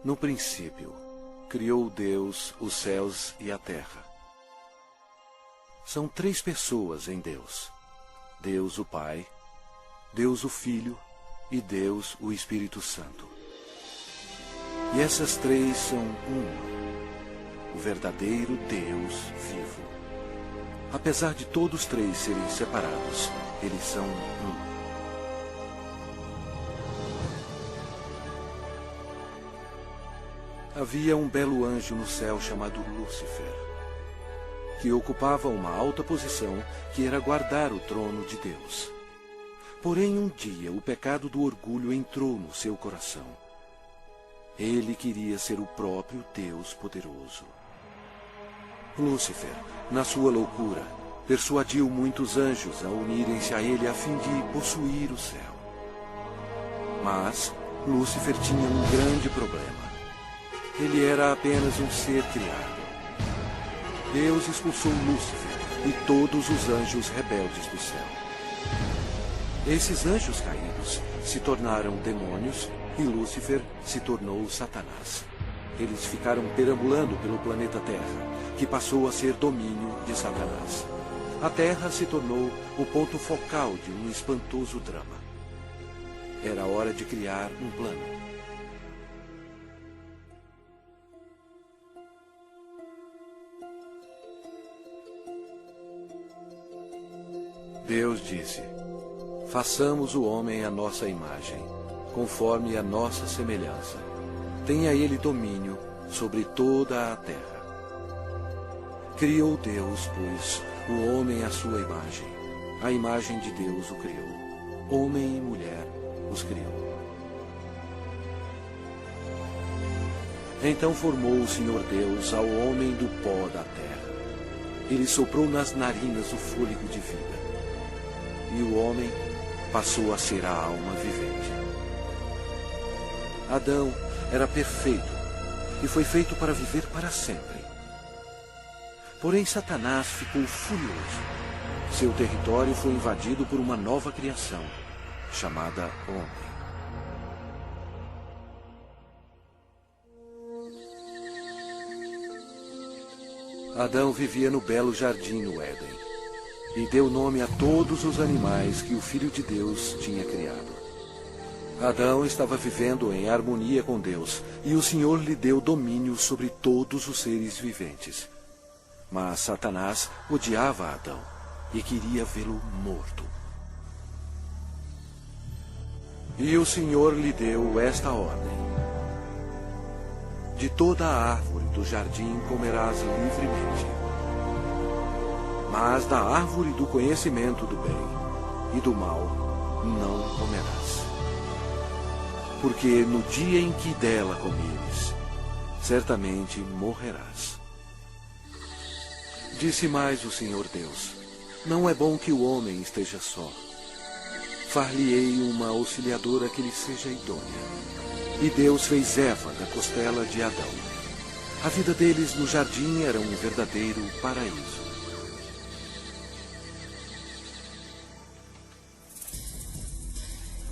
No princípio, criou Deus os céus e a terra. São três pessoas em Deus: Deus o Pai, Deus o Filho e Deus o Espírito Santo. E essas três são uma, o verdadeiro Deus vivo. Apesar de todos três serem separados, eles são um. Havia um belo anjo no céu chamado Lúcifer, que ocupava uma alta posição que era guardar o trono de Deus. Porém, um dia, o pecado do orgulho entrou no seu coração. Ele queria ser o próprio Deus poderoso. Lúcifer, na sua loucura, persuadiu muitos anjos a unirem-se a ele a fim de possuir o céu. Mas Lúcifer tinha um grande problema. Ele era apenas um ser criado. Deus expulsou Lúcifer e todos os anjos rebeldes do céu. Esses anjos caídos se tornaram demônios e Lúcifer se tornou Satanás. Eles ficaram perambulando pelo planeta Terra, que passou a ser domínio de Satanás. A Terra se tornou o ponto focal de um espantoso drama. Era hora de criar um plano. Deus disse: façamos o homem à nossa imagem, conforme a nossa semelhança. Tenha ele domínio sobre toda a terra. Criou Deus, pois, o homem à sua imagem. A imagem de Deus o criou. Homem e mulher os criou. Então formou o Senhor Deus ao homem do pó da terra. Ele soprou nas narinas o fôlego de vida. E o homem passou a ser a alma vivente. Adão era perfeito e foi feito para viver para sempre. Porém, Satanás ficou furioso. Seu território foi invadido por uma nova criação, chamada homem. Adão vivia no belo jardim no Éden e deu nome a todos os animais que o Filho de Deus tinha criado. Adão estava vivendo em harmonia com Deus, e o Senhor lhe deu domínio sobre todos os seres viventes. Mas Satanás odiava Adão e queria vê-lo morto. E o Senhor lhe deu esta ordem: de toda a árvore do jardim comerás livremente, mas da árvore do conhecimento do bem e do mal não comerás. Porque no dia em que dela comeres, certamente morrerás. Disse mais o Senhor Deus: não é bom que o homem esteja só. Far-lhe-ei uma auxiliadora que lhe seja idônea. E Deus fez Eva da costela de Adão. A vida deles no jardim era um verdadeiro paraíso.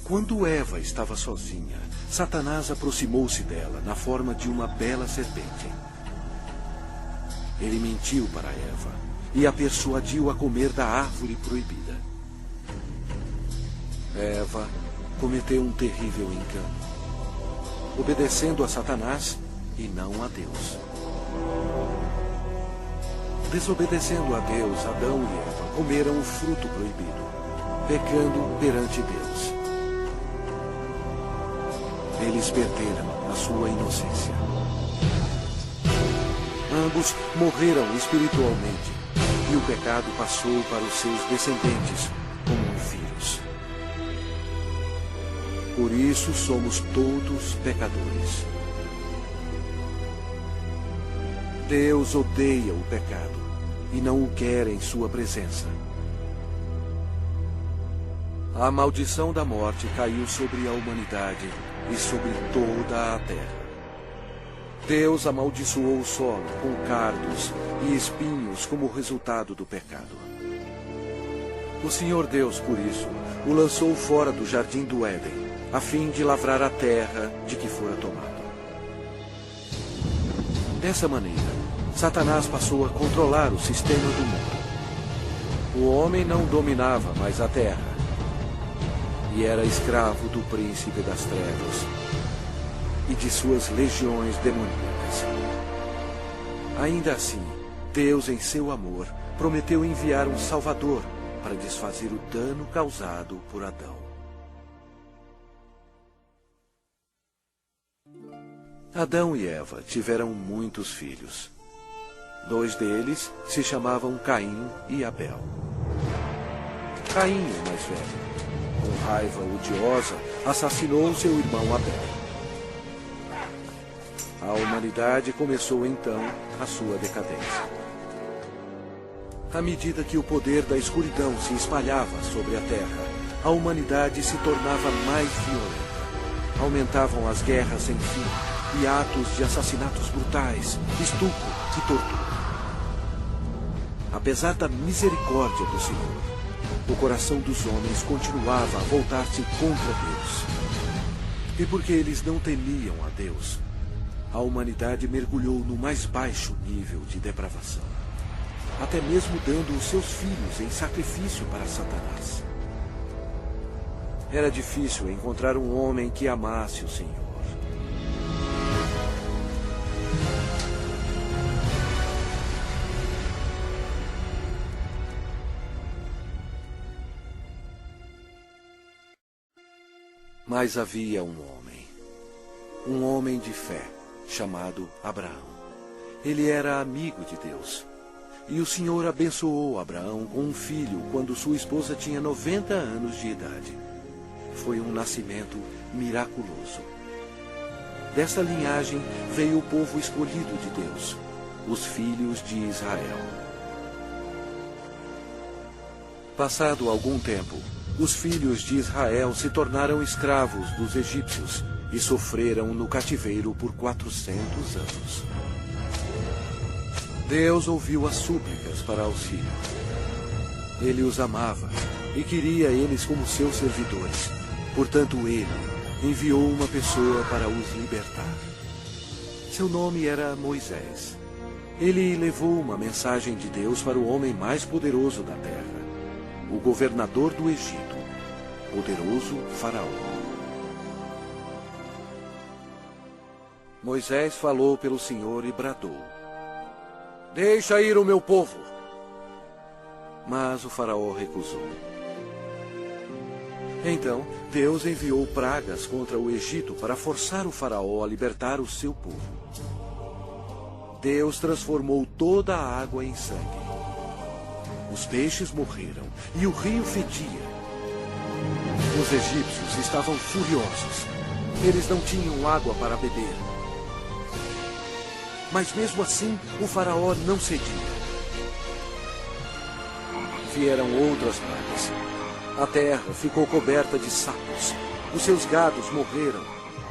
Quando Eva estava sozinha, Satanás aproximou-se dela na forma de uma bela serpente. Ele mentiu para Eva e a persuadiu a comer da árvore proibida. Eva cometeu um terrível engano, obedecendo a Satanás e não a Deus. Desobedecendo a Deus, Adão e Eva comeram o fruto proibido, pecando perante Deus. Eles perderam a sua inocência. Ambos morreram espiritualmente, e o pecado passou para os seus descendentes como um vírus. Por isso somos todos pecadores. Deus odeia o pecado e não o quer em sua presença. A maldição da morte caiu sobre a humanidade e sobre toda a terra. Deus amaldiçoou o solo com cardos e espinhos como resultado do pecado. O Senhor Deus, por isso, o lançou fora do jardim do Éden, a fim de lavrar a terra de que fora tomado. Dessa maneira, Satanás passou a controlar o sistema do mundo. O homem não dominava mais a terra e era escravo do príncipe das trevas e de suas legiões demoníacas. Ainda assim, Deus, em seu amor, prometeu enviar um Salvador para desfazer o dano causado por Adão. Adão e Eva tiveram muitos filhos. 2 deles se chamavam Caim e Abel. Caim, o mais velho, com raiva odiosa, assassinou seu irmão Abel. A humanidade começou então a sua decadência. À medida que o poder da escuridão se espalhava sobre a terra, a humanidade se tornava mais violenta. Aumentavam as guerras sem fim e atos de assassinatos brutais, estupro e tortura. Apesar da misericórdia do Senhor, o coração dos homens continuava a voltar-se contra Deus. E porque eles não temiam a Deus, a humanidade mergulhou no mais baixo nível de depravação, até mesmo dando os seus filhos em sacrifício para Satanás. Era difícil encontrar um homem que amasse o Senhor. Mas havia um homem de fé, chamado Abraão. Ele era amigo de Deus. E o Senhor abençoou Abraão com um filho quando sua esposa tinha 90 anos de idade. Foi um nascimento miraculoso. Dessa linhagem veio o povo escolhido de Deus, os filhos de Israel. Passado algum tempo, os filhos de Israel se tornaram escravos dos egípcios e sofreram no cativeiro por 400 anos. Deus ouviu as súplicas para auxílio. Ele os amava e queria eles como seus servidores. Portanto, ele enviou uma pessoa para os libertar. Seu nome era Moisés. Ele levou uma mensagem de Deus para o homem mais poderoso da terra, o governador do Egito, poderoso Faraó. Moisés falou pelo Senhor e bradou: "Deixa ir o meu povo." Mas o Faraó recusou. Então, Deus enviou pragas contra o Egito para forçar o Faraó a libertar o seu povo. Deus transformou toda a água em sangue. Os peixes morreram e o rio fedia. Os egípcios estavam furiosos. Eles não tinham água para beber. Mas mesmo assim, o Faraó não cedia. Vieram outras pragas. A terra ficou coberta de sapos. Os seus gados morreram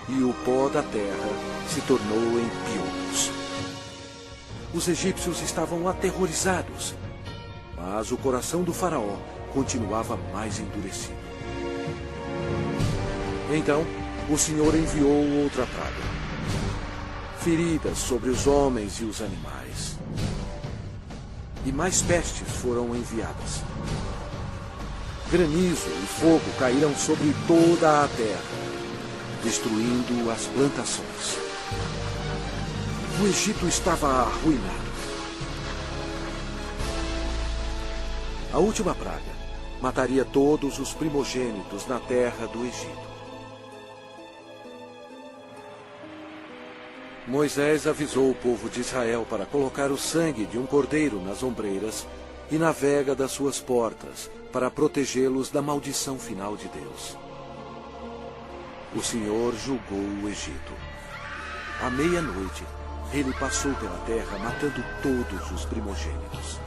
e o pó da terra se tornou em piolhos. Os egípcios estavam aterrorizados, mas o coração do Faraó continuava mais endurecido. Então, o Senhor enviou outra praga. Feridas sobre os homens e os animais. E mais pestes foram enviadas. Granizo e fogo caíram sobre toda a terra, destruindo as plantações. O Egito estava arruinado. A última praga mataria todos os primogênitos na terra do Egito. Moisés avisou o povo de Israel para colocar o sangue de um cordeiro nas ombreiras e na vega das suas portas, para protegê-los da maldição final de Deus. O Senhor julgou o Egito. À meia-noite, ele passou pela terra matando todos os primogênitos.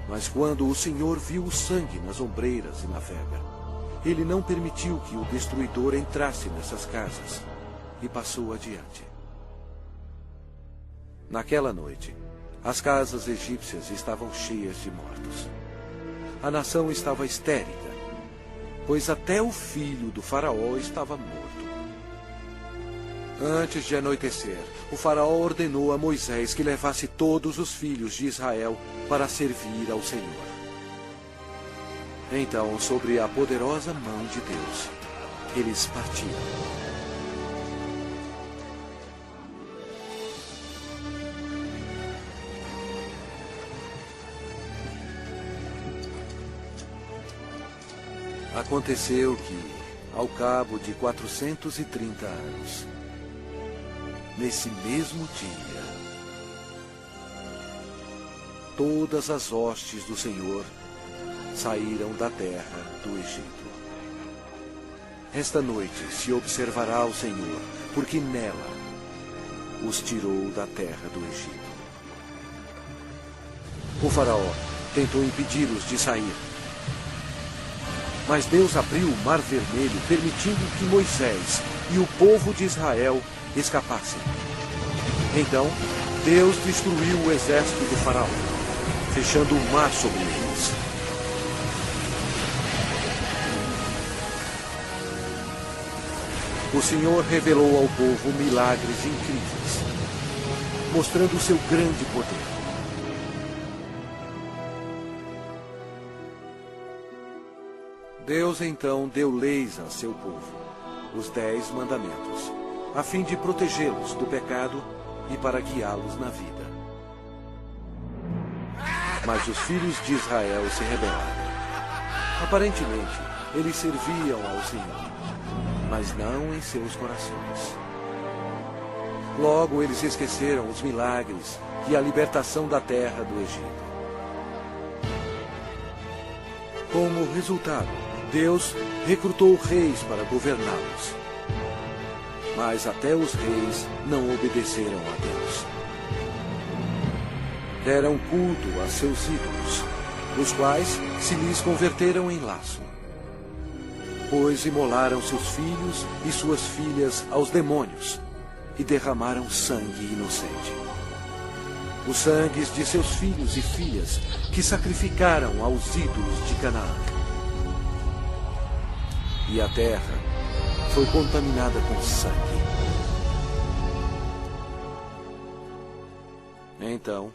Mas quando o Senhor viu o sangue nas ombreiras e na vega, ele não permitiu que o destruidor entrasse nessas casas e passou adiante. Naquela noite, as casas egípcias estavam cheias de mortos. A nação estava histérica, pois até o filho do Faraó estava morto. Antes de anoitecer, o faraó ordenou a Moisés que levasse todos os filhos de Israel para servir ao Senhor. Então, sobre a poderosa mão de Deus, eles partiram. Aconteceu que, ao cabo de 430 anos, nesse mesmo dia, todas as hostes do Senhor saíram da terra do Egito. Esta noite se observará o Senhor, porque nela os tirou da terra do Egito. O faraó tentou impedi-los de sair, mas Deus abriu o Mar Vermelho, permitindo que Moisés e o povo de Israel escapassem. Então, Deus destruiu o exército do faraó, fechando o mar sobre eles. O Senhor revelou ao povo milagres incríveis, mostrando seu grande poder. Deus então deu leis a seu povo, os 10 mandamentos, a fim de protegê-los do pecado e para guiá-los na vida. Mas os filhos de Israel se rebelaram. Aparentemente, eles serviam ao Senhor, mas não em seus corações. Logo, eles esqueceram os milagres e a libertação da terra do Egito. Como resultado, Deus recrutou reis para governá-los. Mas até os reis não obedeceram a Deus. Deram culto a seus ídolos, os quais se lhes converteram em laço. Pois imolaram seus filhos e suas filhas aos demônios e derramaram sangue inocente. Os sangues de seus filhos e filhas que sacrificaram aos ídolos de Canaã. E a terra foi contaminada com sangue. Então,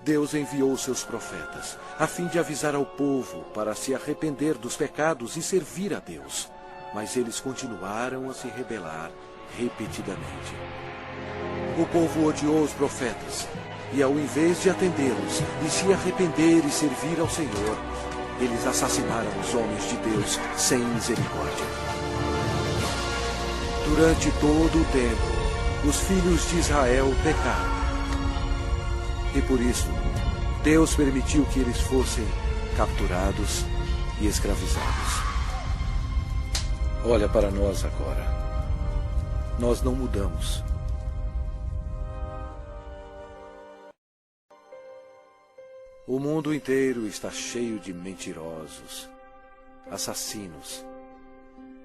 Deus enviou seus profetas, a fim de avisar ao povo para se arrepender dos pecados e servir a Deus. Mas eles continuaram a se rebelar repetidamente. O povo odiou os profetas, e ao invés de atendê-los e se arrepender e servir ao Senhor, eles assassinaram os homens de Deus sem misericórdia. Durante todo o tempo, os filhos de Israel pecaram. E por isso, Deus permitiu que eles fossem capturados e escravizados. Olha para nós agora. Nós não mudamos. O mundo inteiro está cheio de mentirosos, assassinos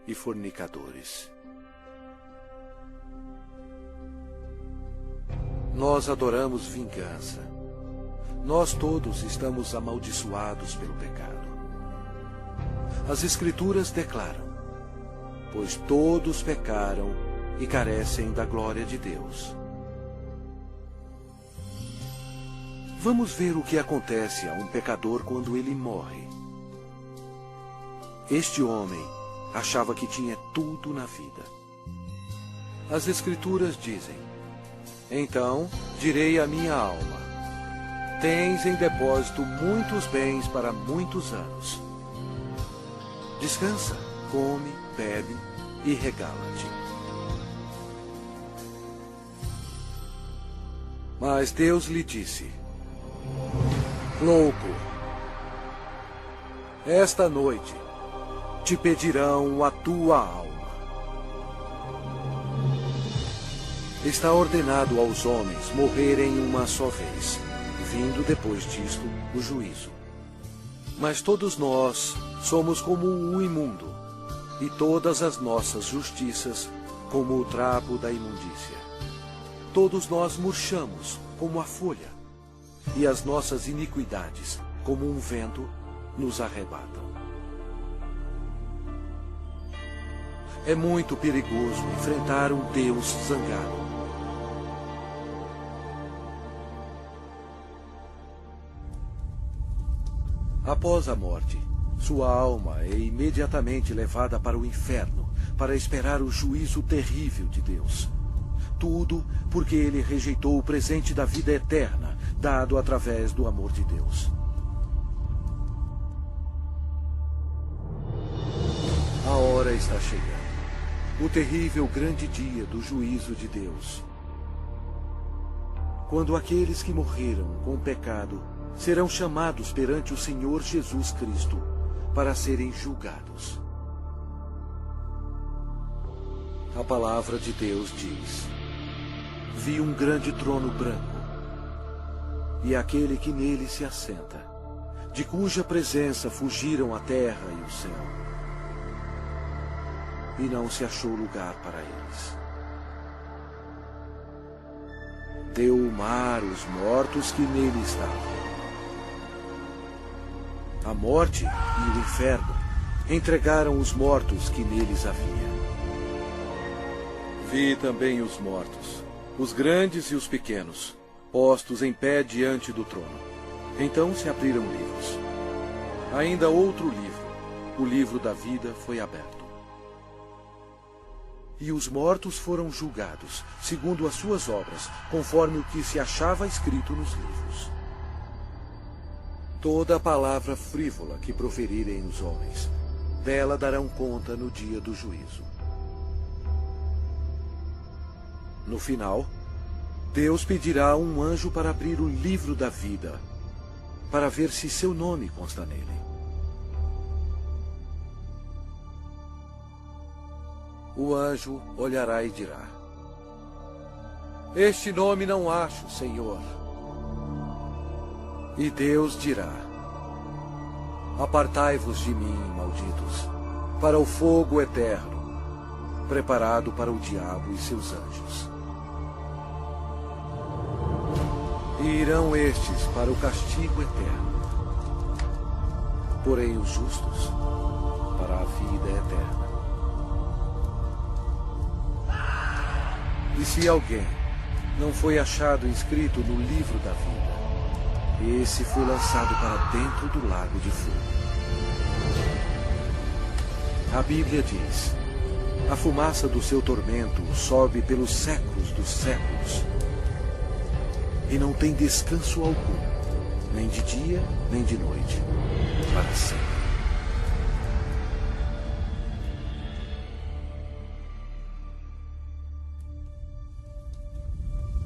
e fornicadores. Nós adoramos vingança. Nós todos estamos amaldiçoados pelo pecado. As Escrituras declaram: pois todos pecaram e carecem da glória de Deus. Vamos ver o que acontece a um pecador quando ele morre. Este homem achava que tinha tudo na vida. As Escrituras dizem: então direi à minha alma: tens em depósito muitos bens para muitos anos. Descansa, come, bebe e regala-te. Mas Deus lhe disse: louco, esta noite te pedirão a tua alma. Está ordenado aos homens morrerem uma só vez, vindo depois disto o juízo. Mas todos nós somos como o imundo, e todas as nossas justiças como o trapo da imundícia. Todos nós murchamos como a folha, e as nossas iniquidades, como um vento, nos arrebatam. É muito perigoso enfrentar um Deus zangado. Após a morte, sua alma é imediatamente levada para o inferno para esperar o juízo terrível de Deus. Tudo porque ele rejeitou o presente da vida eterna, dado através do amor de Deus. A hora está chegando. O terrível grande dia do juízo de Deus. Quando aqueles que morreram com o pecado serão chamados perante o Senhor Jesus Cristo para serem julgados. A palavra de Deus diz: vi um grande trono branco, e aquele que nele se assenta, de cuja presença fugiram a terra e o céu, e não se achou lugar para eles. Deu o mar os mortos que nele estavam. A morte e o inferno entregaram os mortos que neles havia. Vi também os mortos, os grandes e os pequenos, postos em pé diante do trono. Então se abriram livros. Ainda outro livro, o livro da vida, foi aberto. E os mortos foram julgados, segundo as suas obras, conforme o que se achava escrito nos livros. Toda palavra frívola que proferirem os homens, dela darão conta no dia do juízo. No final, Deus pedirá a um anjo para abrir o livro da vida, para ver se seu nome consta nele. O anjo olhará e dirá: este nome não acho, Senhor. E Deus dirá: apartai-vos de mim, malditos, para o fogo eterno, preparado para o diabo e seus anjos. E irão estes para o castigo eterno, porém os justos para a vida eterna. E se alguém não foi achado inscrito no livro da vida, esse foi lançado para dentro do lago de fogo. A Bíblia diz: a fumaça do seu tormento sobe pelos séculos dos séculos, e não tem descanso algum, nem de dia, nem de noite, para sempre.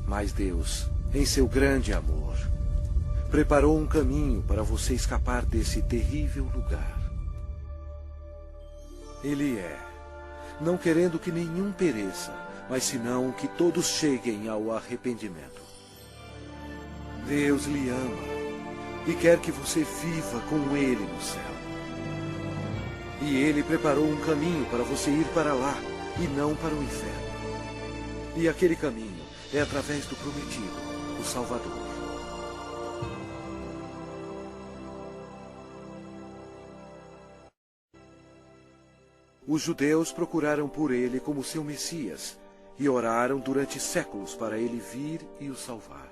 Mas Deus, em seu grande amor, preparou um caminho para você escapar desse terrível lugar. Ele não querendo que nenhum pereça, mas senão que todos cheguem ao arrependimento. Deus lhe ama e quer que você viva com Ele no céu. E Ele preparou um caminho para você ir para lá e não para o inferno. E aquele caminho é através do prometido, o Salvador. Os judeus procuraram por ele como seu Messias e oraram durante séculos para ele vir e o salvar.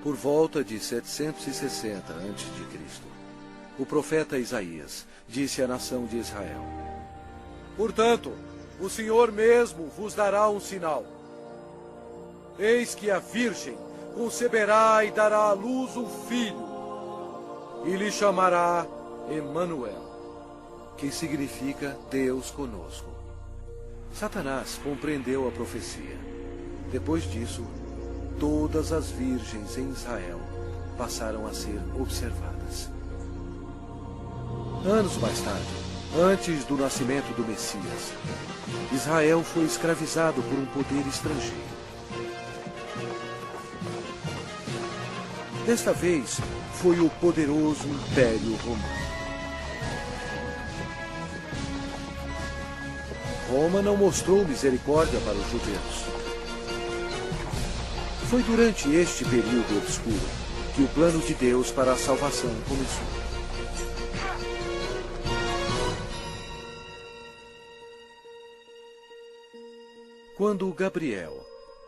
Por volta de 760 a.C., o profeta Isaías disse à nação de Israel: portanto, o Senhor mesmo vos dará um sinal. Eis que a virgem conceberá e dará à luz um filho, e lhe chamará Emanuel, que significa Deus conosco. Satanás compreendeu a profecia. Depois disso, todas as virgens em Israel passaram a ser observadas. Anos mais tarde, antes do nascimento do Messias, Israel foi escravizado por um poder estrangeiro. Desta vez, foi o poderoso Império Romano. Roma não mostrou misericórdia para os judeus. Foi durante este período obscuro que o plano de Deus para a salvação começou. Quando Gabriel,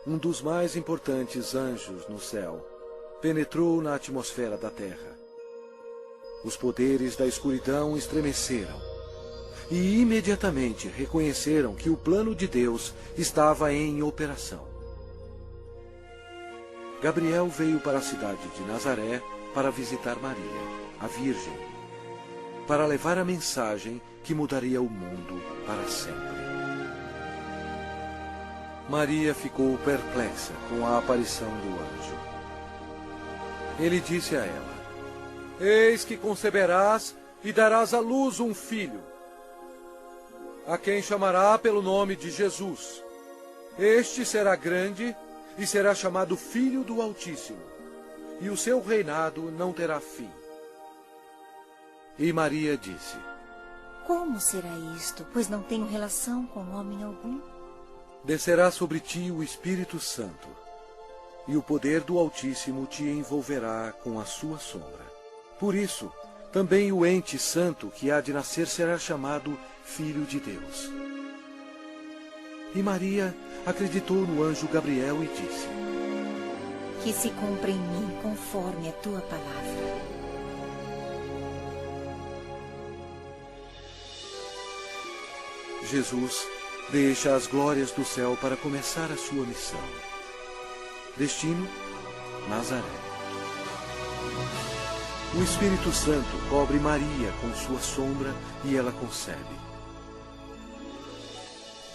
um dos mais importantes anjos no céu, penetrou na atmosfera da terra, os poderes da escuridão estremeceram e imediatamente reconheceram que o plano de Deus estava em operação. Gabriel veio para a cidade de Nazaré para visitar Maria, a Virgem, para levar a mensagem que mudaria o mundo para sempre. Maria ficou perplexa com a aparição do anjo. Ele disse a ela: Eis que conceberás e darás à luz um filho, a quem chamará pelo nome de Jesus. Este será grande e será chamado Filho do Altíssimo, e o seu reinado não terá fim. E Maria disse: Como será isto, pois não tenho relação com homem algum? Descerá sobre ti o Espírito Santo, e o poder do Altíssimo te envolverá com a sua sombra. Por isso, também o ente santo que há de nascer será chamado Filho de Deus. E Maria acreditou no anjo Gabriel e disse: Que se cumpra em mim conforme a tua palavra. Jesus deixa as glórias do céu para começar a sua missão. Destino: Nazaré. O Espírito Santo cobre Maria com sua sombra e ela concebe.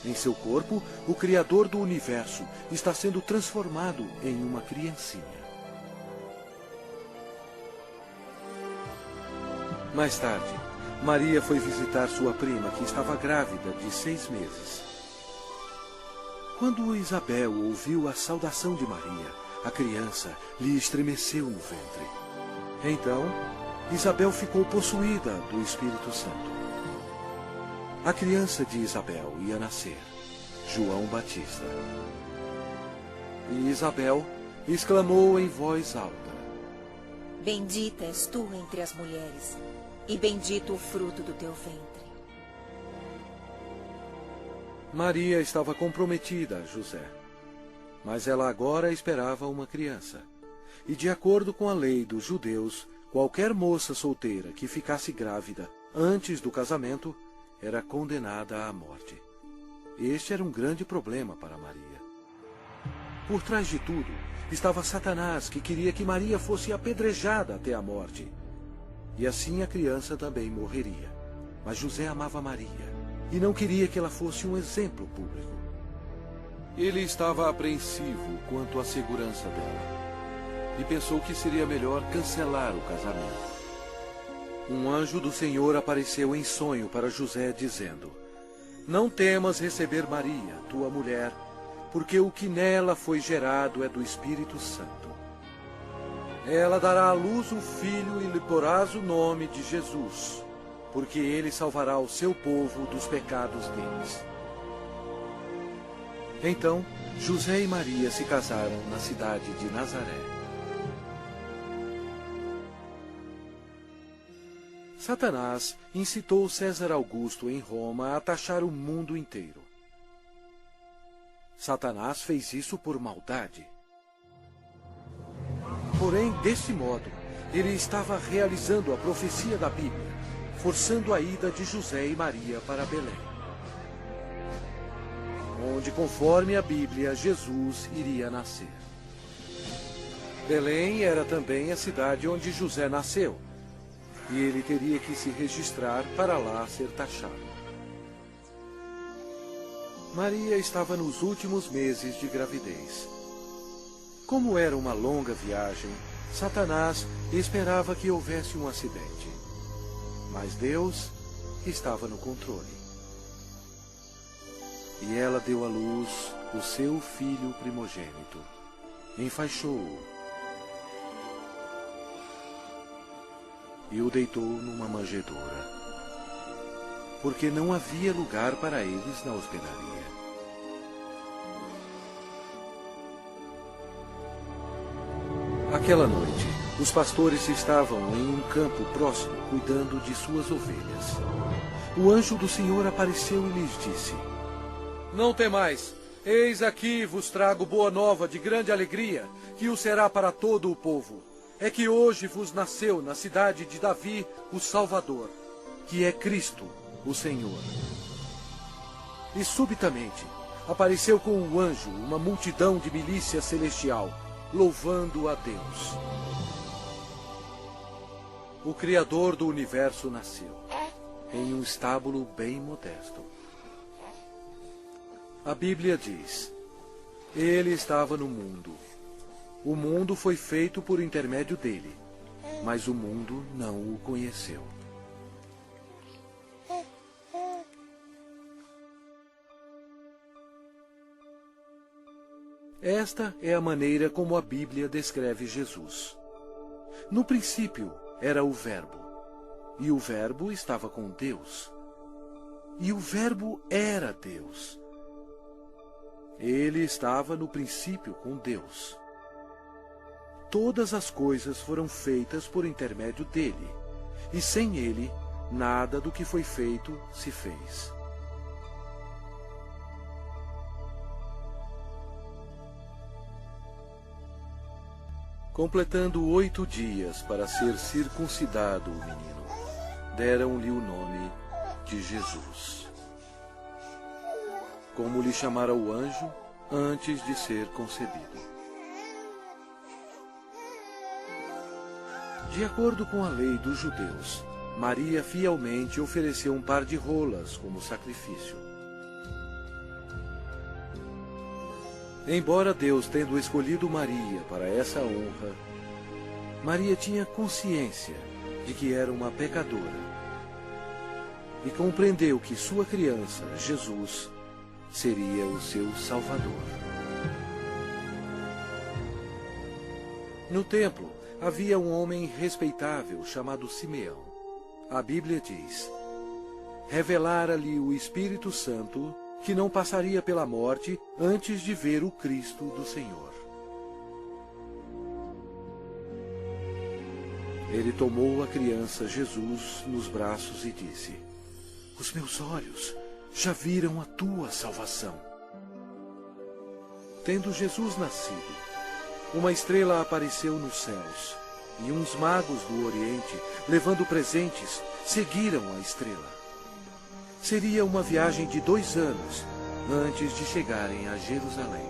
Em seu corpo, o Criador do universo está sendo transformado em uma criancinha. Mais tarde, Maria foi visitar sua prima, que estava grávida de 6 meses. Quando Isabel ouviu a saudação de Maria, a criança lhe estremeceu no ventre. Então, Isabel ficou possuída do Espírito Santo. A criança de Isabel ia nascer, João Batista. E Isabel exclamou em voz alta: Bendita és tu entre as mulheres, e bendito o fruto do teu ventre. Maria estava comprometida a José, mas ela agora esperava uma criança. E de acordo com a lei dos judeus, qualquer moça solteira que ficasse grávida antes do casamento era condenada à morte. Este era um grande problema para Maria. Por trás de tudo estava Satanás, que queria que Maria fosse apedrejada até a morte. E assim a criança também morreria. Mas José amava Maria e não queria que ela fosse um exemplo público. Ele estava apreensivo quanto à segurança dela e pensou que seria melhor cancelar o casamento. Um anjo do Senhor apareceu em sonho para José, dizendo: Não temas receber Maria, tua mulher, porque o que nela foi gerado é do Espírito Santo. Ela dará à luz um filho e lhe porás o nome de Jesus, porque ele salvará o seu povo dos pecados deles. Então, José e Maria se casaram na cidade de Nazaré. Satanás incitou César Augusto em Roma a taxar o mundo inteiro. Satanás fez isso por maldade. Porém, desse modo, ele estava realizando a profecia da Bíblia, forçando a ida de José e Maria para Belém, onde, conforme a Bíblia, Jesus iria nascer. Belém era também a cidade onde José nasceu, e ele teria que se registrar para lá ser taxado. Maria estava nos últimos meses de gravidez. Como era uma longa viagem, Satanás esperava que houvesse um acidente. Mas Deus estava no controle. E ela deu à luz o seu filho primogênito. Enfaixou-o e o deitou numa manjedoura, porque não havia lugar para eles na hospedaria. Aquela noite, os pastores estavam em um campo próximo, cuidando de suas ovelhas. O anjo do Senhor apareceu e lhes disse: Não temais, Eis aqui vos trago boa nova de grande alegria, que o será para todo o povo. É que hoje vos nasceu na cidade de Davi o Salvador, que é Cristo, o Senhor. E subitamente apareceu com um anjo uma multidão de milícia celestial, louvando a Deus. O Criador do universo nasceu, em um estábulo bem modesto. A Bíblia diz: Ele estava no mundo. O mundo foi feito por intermédio dele, mas o mundo não o conheceu. Esta é a maneira como a Bíblia descreve Jesus. No princípio era o Verbo, e o Verbo estava com Deus, e o Verbo era Deus. Ele estava no princípio com Deus. Todas as coisas foram feitas por intermédio dele, e sem ele, nada do que foi feito se fez. Completando 8 dias para ser circuncidado o menino, deram-lhe o nome de Jesus, como lhe chamara o anjo antes de ser concebido. De acordo com a lei dos judeus, Maria fielmente ofereceu um par de rolas como sacrifício. Embora Deus tendo escolhido Maria para essa honra, Maria tinha consciência de que era uma pecadora e compreendeu que sua criança, Jesus, seria o seu Salvador. No templo havia um homem respeitável chamado Simeão. A Bíblia diz: revelara-lhe o Espírito Santo que não passaria pela morte antes de ver o Cristo do Senhor. Ele tomou a criança Jesus nos braços e disse: os meus olhos já viram a tua salvação. Tendo Jesus nascido, uma estrela apareceu nos céus, e uns magos do Oriente, levando presentes, seguiram a estrela. Seria uma viagem de 2 anos antes de chegarem a Jerusalém.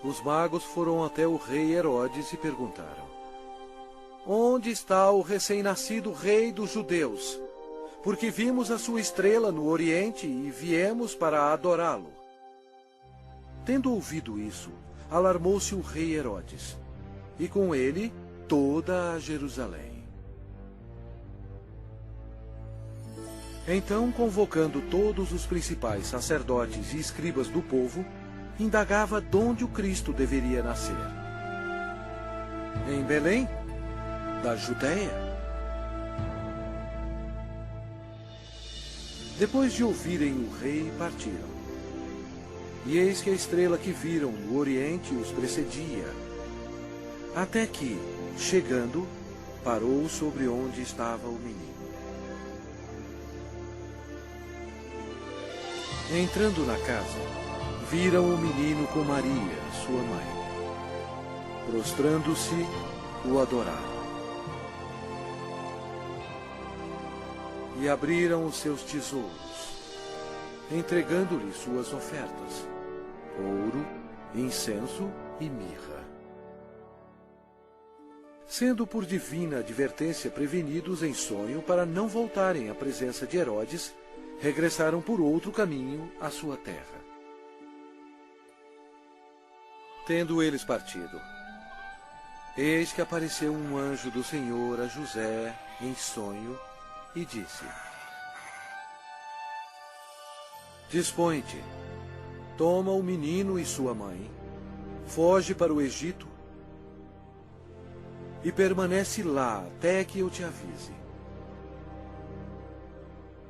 Os magos foram até o rei Herodes e perguntaram: onde está o recém-nascido rei dos judeus? Porque vimos a sua estrela no Oriente e viemos para adorá-lo. Tendo ouvido isso, alarmou-se o rei Herodes, e com ele toda a Jerusalém. Então, convocando todos os principais sacerdotes e escribas do povo, indagava donde o Cristo deveria nascer. Em Belém, da Judéia. Depois de ouvirem o rei, partiram. E eis que a estrela que viram no Oriente os precedia, até que, chegando, parou sobre onde estava o menino. Entrando na casa, viram o menino com Maria, sua mãe. Prostrando-se, o adoraram. E abriram os seus tesouros, entregando-lhe suas ofertas: ouro, incenso e mirra. Sendo por divina advertência prevenidos em sonho para não voltarem à presença de Herodes, regressaram por outro caminho à sua terra. Tendo eles partido, eis que apareceu um anjo do Senhor a José em sonho e disse: dispõe-te, toma o menino e sua mãe, foge para o Egito e permanece lá até que eu te avise.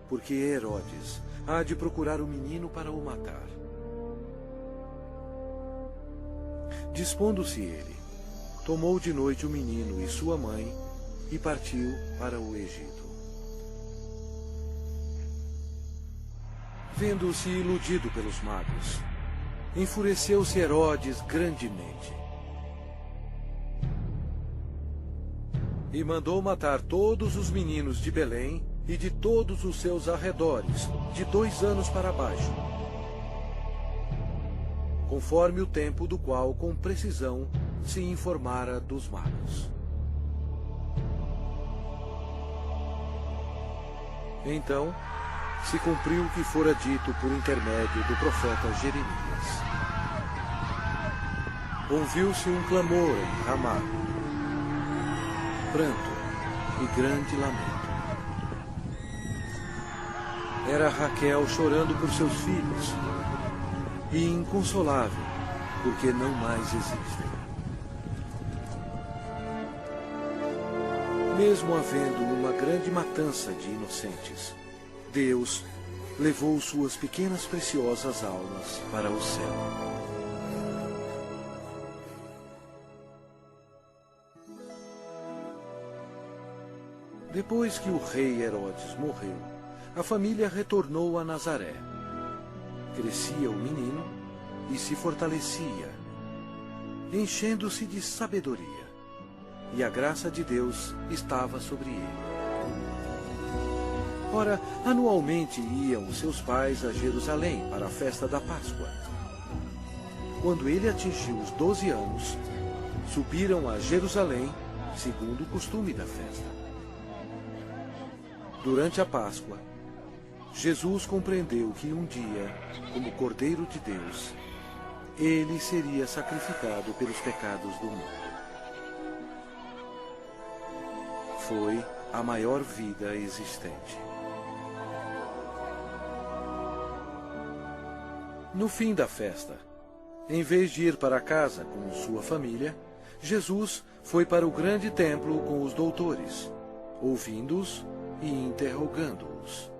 Porque Herodes há de procurar o menino para o matar. Dispondo-se ele, tomou de noite o menino e sua mãe e partiu para o Egito. Vendo-se iludido pelos magos, enfureceu-se Herodes grandemente e mandou matar todos os meninos de Belém e de todos os seus arredores, de 2 anos para baixo, conforme o tempo do qual com precisão se informara dos magos. Então se cumpriu o que fora dito por intermédio do profeta Jeremias. Ouviu-se um clamor em Ramá, pranto e grande lamento. Era Raquel chorando por seus filhos, e inconsolável, porque não mais existem. Mesmo havendo uma grande matança de inocentes, Deus levou suas pequenas preciosas almas para o céu. Depois que o rei Herodes morreu, a família retornou a Nazaré. Crescia o menino e se fortalecia, enchendo-se de sabedoria, e a graça de Deus estava sobre ele. Ora, anualmente iam seus pais a Jerusalém para a festa da Páscoa. Quando ele atingiu os 12 anos, subiram a Jerusalém, segundo o costume da festa. Durante a Páscoa, Jesus compreendeu que um dia, como Cordeiro de Deus, ele seria sacrificado pelos pecados do mundo. Foi a maior vida existente. No fim da festa, em vez de ir para casa com sua família, Jesus foi para o grande templo com os doutores, ouvindo-os e interrogando-os.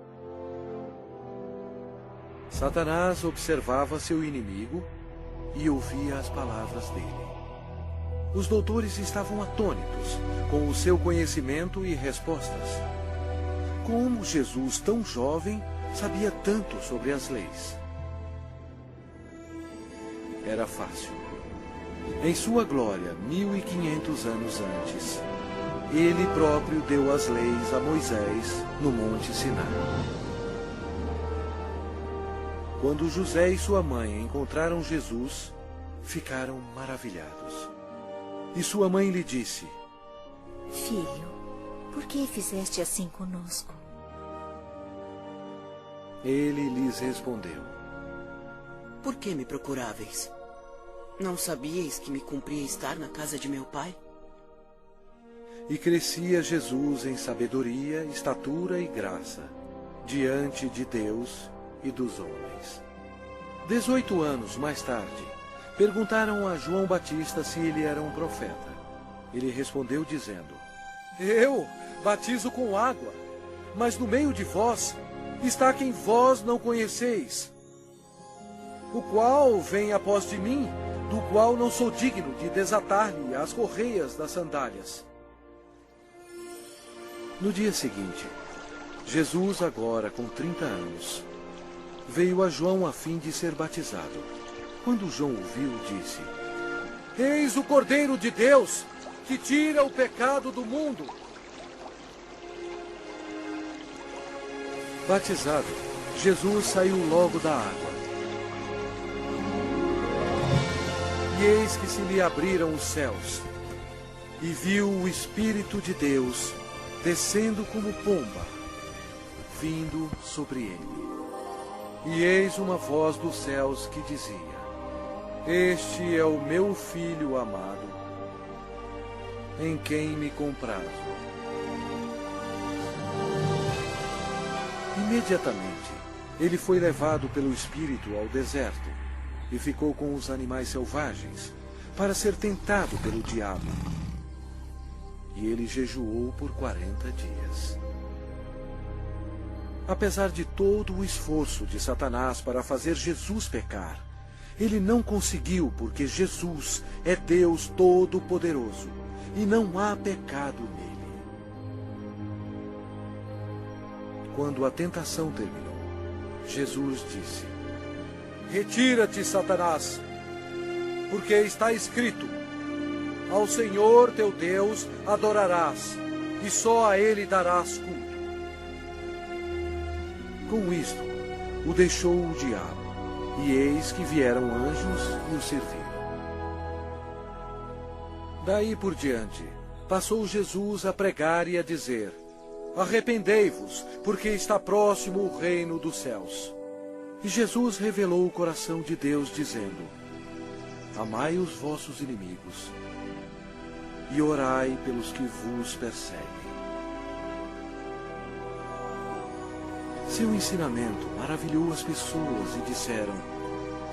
Satanás observava seu inimigo e ouvia as palavras dele. Os doutores estavam atônitos com o seu conhecimento e respostas. Como Jesus, tão jovem, sabia tanto sobre as leis? Era fácil. Em sua glória, 1500 anos antes, ele próprio deu as leis a Moisés no Monte Sinai. Quando José e sua mãe encontraram Jesus, ficaram maravilhados. E sua mãe lhe disse: Filho, por que fizeste assim conosco? Ele lhes respondeu: Por que me procuráveis? Não sabíeis que me cumpria estar na casa de meu pai? E crescia Jesus em sabedoria, estatura e graça, diante de Deus e dos homens. 18 anos mais tarde, perguntaram a João Batista se ele era um profeta. Ele respondeu dizendo: Eu batizo com água, mas no meio de vós está quem vós não conheceis, o qual vem após de mim, do qual não sou digno de desatar-lhe as correias das sandálias. No dia seguinte, Jesus, agora com 30 anos, veio a João a fim de ser batizado. Quando João o viu, disse: Eis o Cordeiro de Deus, que tira o pecado do mundo. Batizado, Jesus saiu logo da água. E eis que se lhe abriram os céus, e viu o Espírito de Deus descendo como pomba, vindo sobre ele. E eis uma voz dos céus que dizia: Este é o meu Filho amado, em quem me comprazo. Imediatamente, ele foi levado pelo Espírito ao deserto e ficou com os animais selvagens para ser tentado pelo diabo. E ele jejuou por 40 dias. Apesar de todo o esforço de Satanás para fazer Jesus pecar, ele não conseguiu, porque Jesus é Deus Todo-Poderoso e não há pecado nele. Quando a tentação terminou, Jesus disse: Retira-te, Satanás, porque está escrito: Ao Senhor teu Deus adorarás, e só a Ele darás culto. Com isto, o deixou o diabo, e eis que vieram anjos e o serviram. Daí por diante, passou Jesus a pregar e a dizer: Arrependei-vos, porque está próximo o reino dos céus. E Jesus revelou o coração de Deus, dizendo: Amai os vossos inimigos, e orai pelos que vos perseguem. Seu ensinamento maravilhou as pessoas e disseram: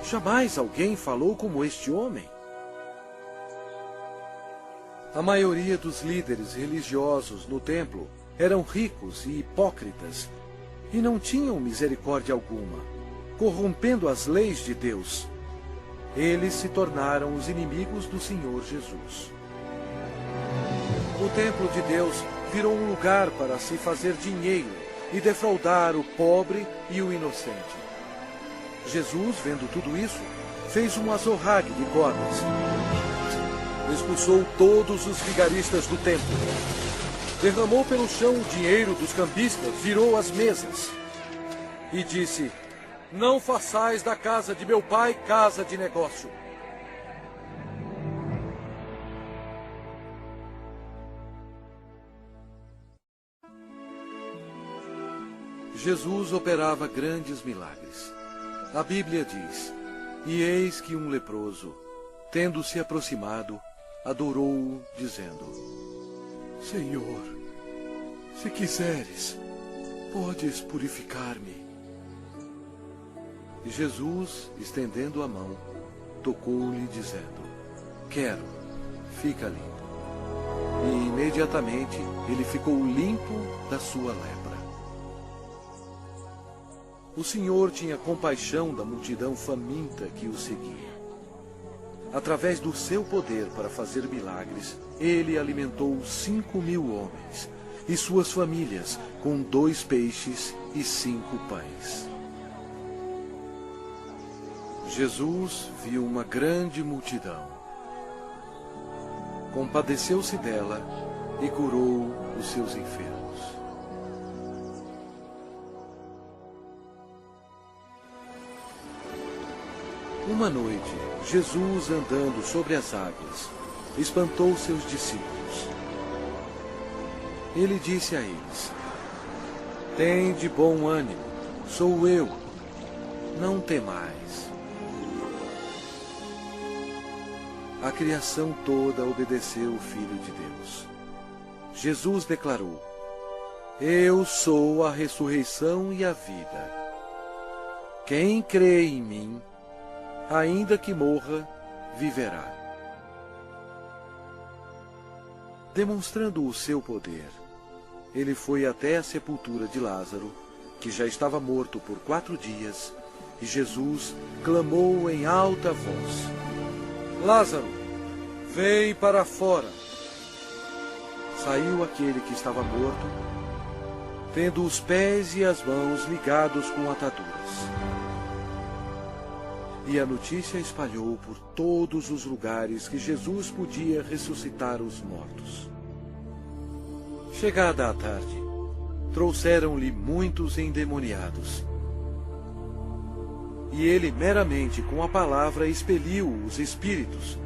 Jamais alguém falou como este homem. A maioria dos líderes religiosos no templo eram ricos e hipócritas e não tinham misericórdia alguma, corrompendo as leis de Deus. Eles se tornaram os inimigos do Senhor Jesus. O templo de Deus virou um lugar para se fazer dinheiro e defraudar o pobre e o inocente. Jesus, vendo tudo isso, fez um azorrague de cordas. Expulsou todos os vigaristas do templo. Derramou pelo chão o dinheiro dos cambistas, virou as mesas. E disse: Não façais da casa de meu pai casa de negócio. Jesus operava grandes milagres. A Bíblia diz: E eis que um leproso, tendo se aproximado, adorou-o, dizendo: Senhor, se quiseres, podes purificar-me. E Jesus, estendendo a mão, tocou-lhe, dizendo: Quero, fica limpo. E imediatamente ele ficou limpo da sua lepra. O Senhor tinha compaixão da multidão faminta que o seguia. Através do seu poder para fazer milagres, ele alimentou 5.000 homens e suas famílias com 2 peixes e 5 pães. Jesus viu uma grande multidão. Compadeceu-se dela e curou os seus enfermos. Uma noite, Jesus, andando sobre as águas, espantou seus discípulos. Ele disse a eles: Tende bom ânimo, sou eu, não temais. A criação toda obedeceu o Filho de Deus. Jesus declarou: Eu sou a ressurreição e a vida. Quem crê em mim, ainda que morra, viverá. Demonstrando o seu poder, ele foi até a sepultura de Lázaro, que já estava morto por 4 dias, e Jesus clamou em alta voz: Lázaro, vem para fora. Saiu aquele que estava morto, tendo os pés e as mãos ligados com ataduras. E a notícia espalhou por todos os lugares que Jesus podia ressuscitar os mortos. Chegada a tarde, trouxeram-lhe muitos endemoniados. E ele meramente com a palavra expeliu os espíritos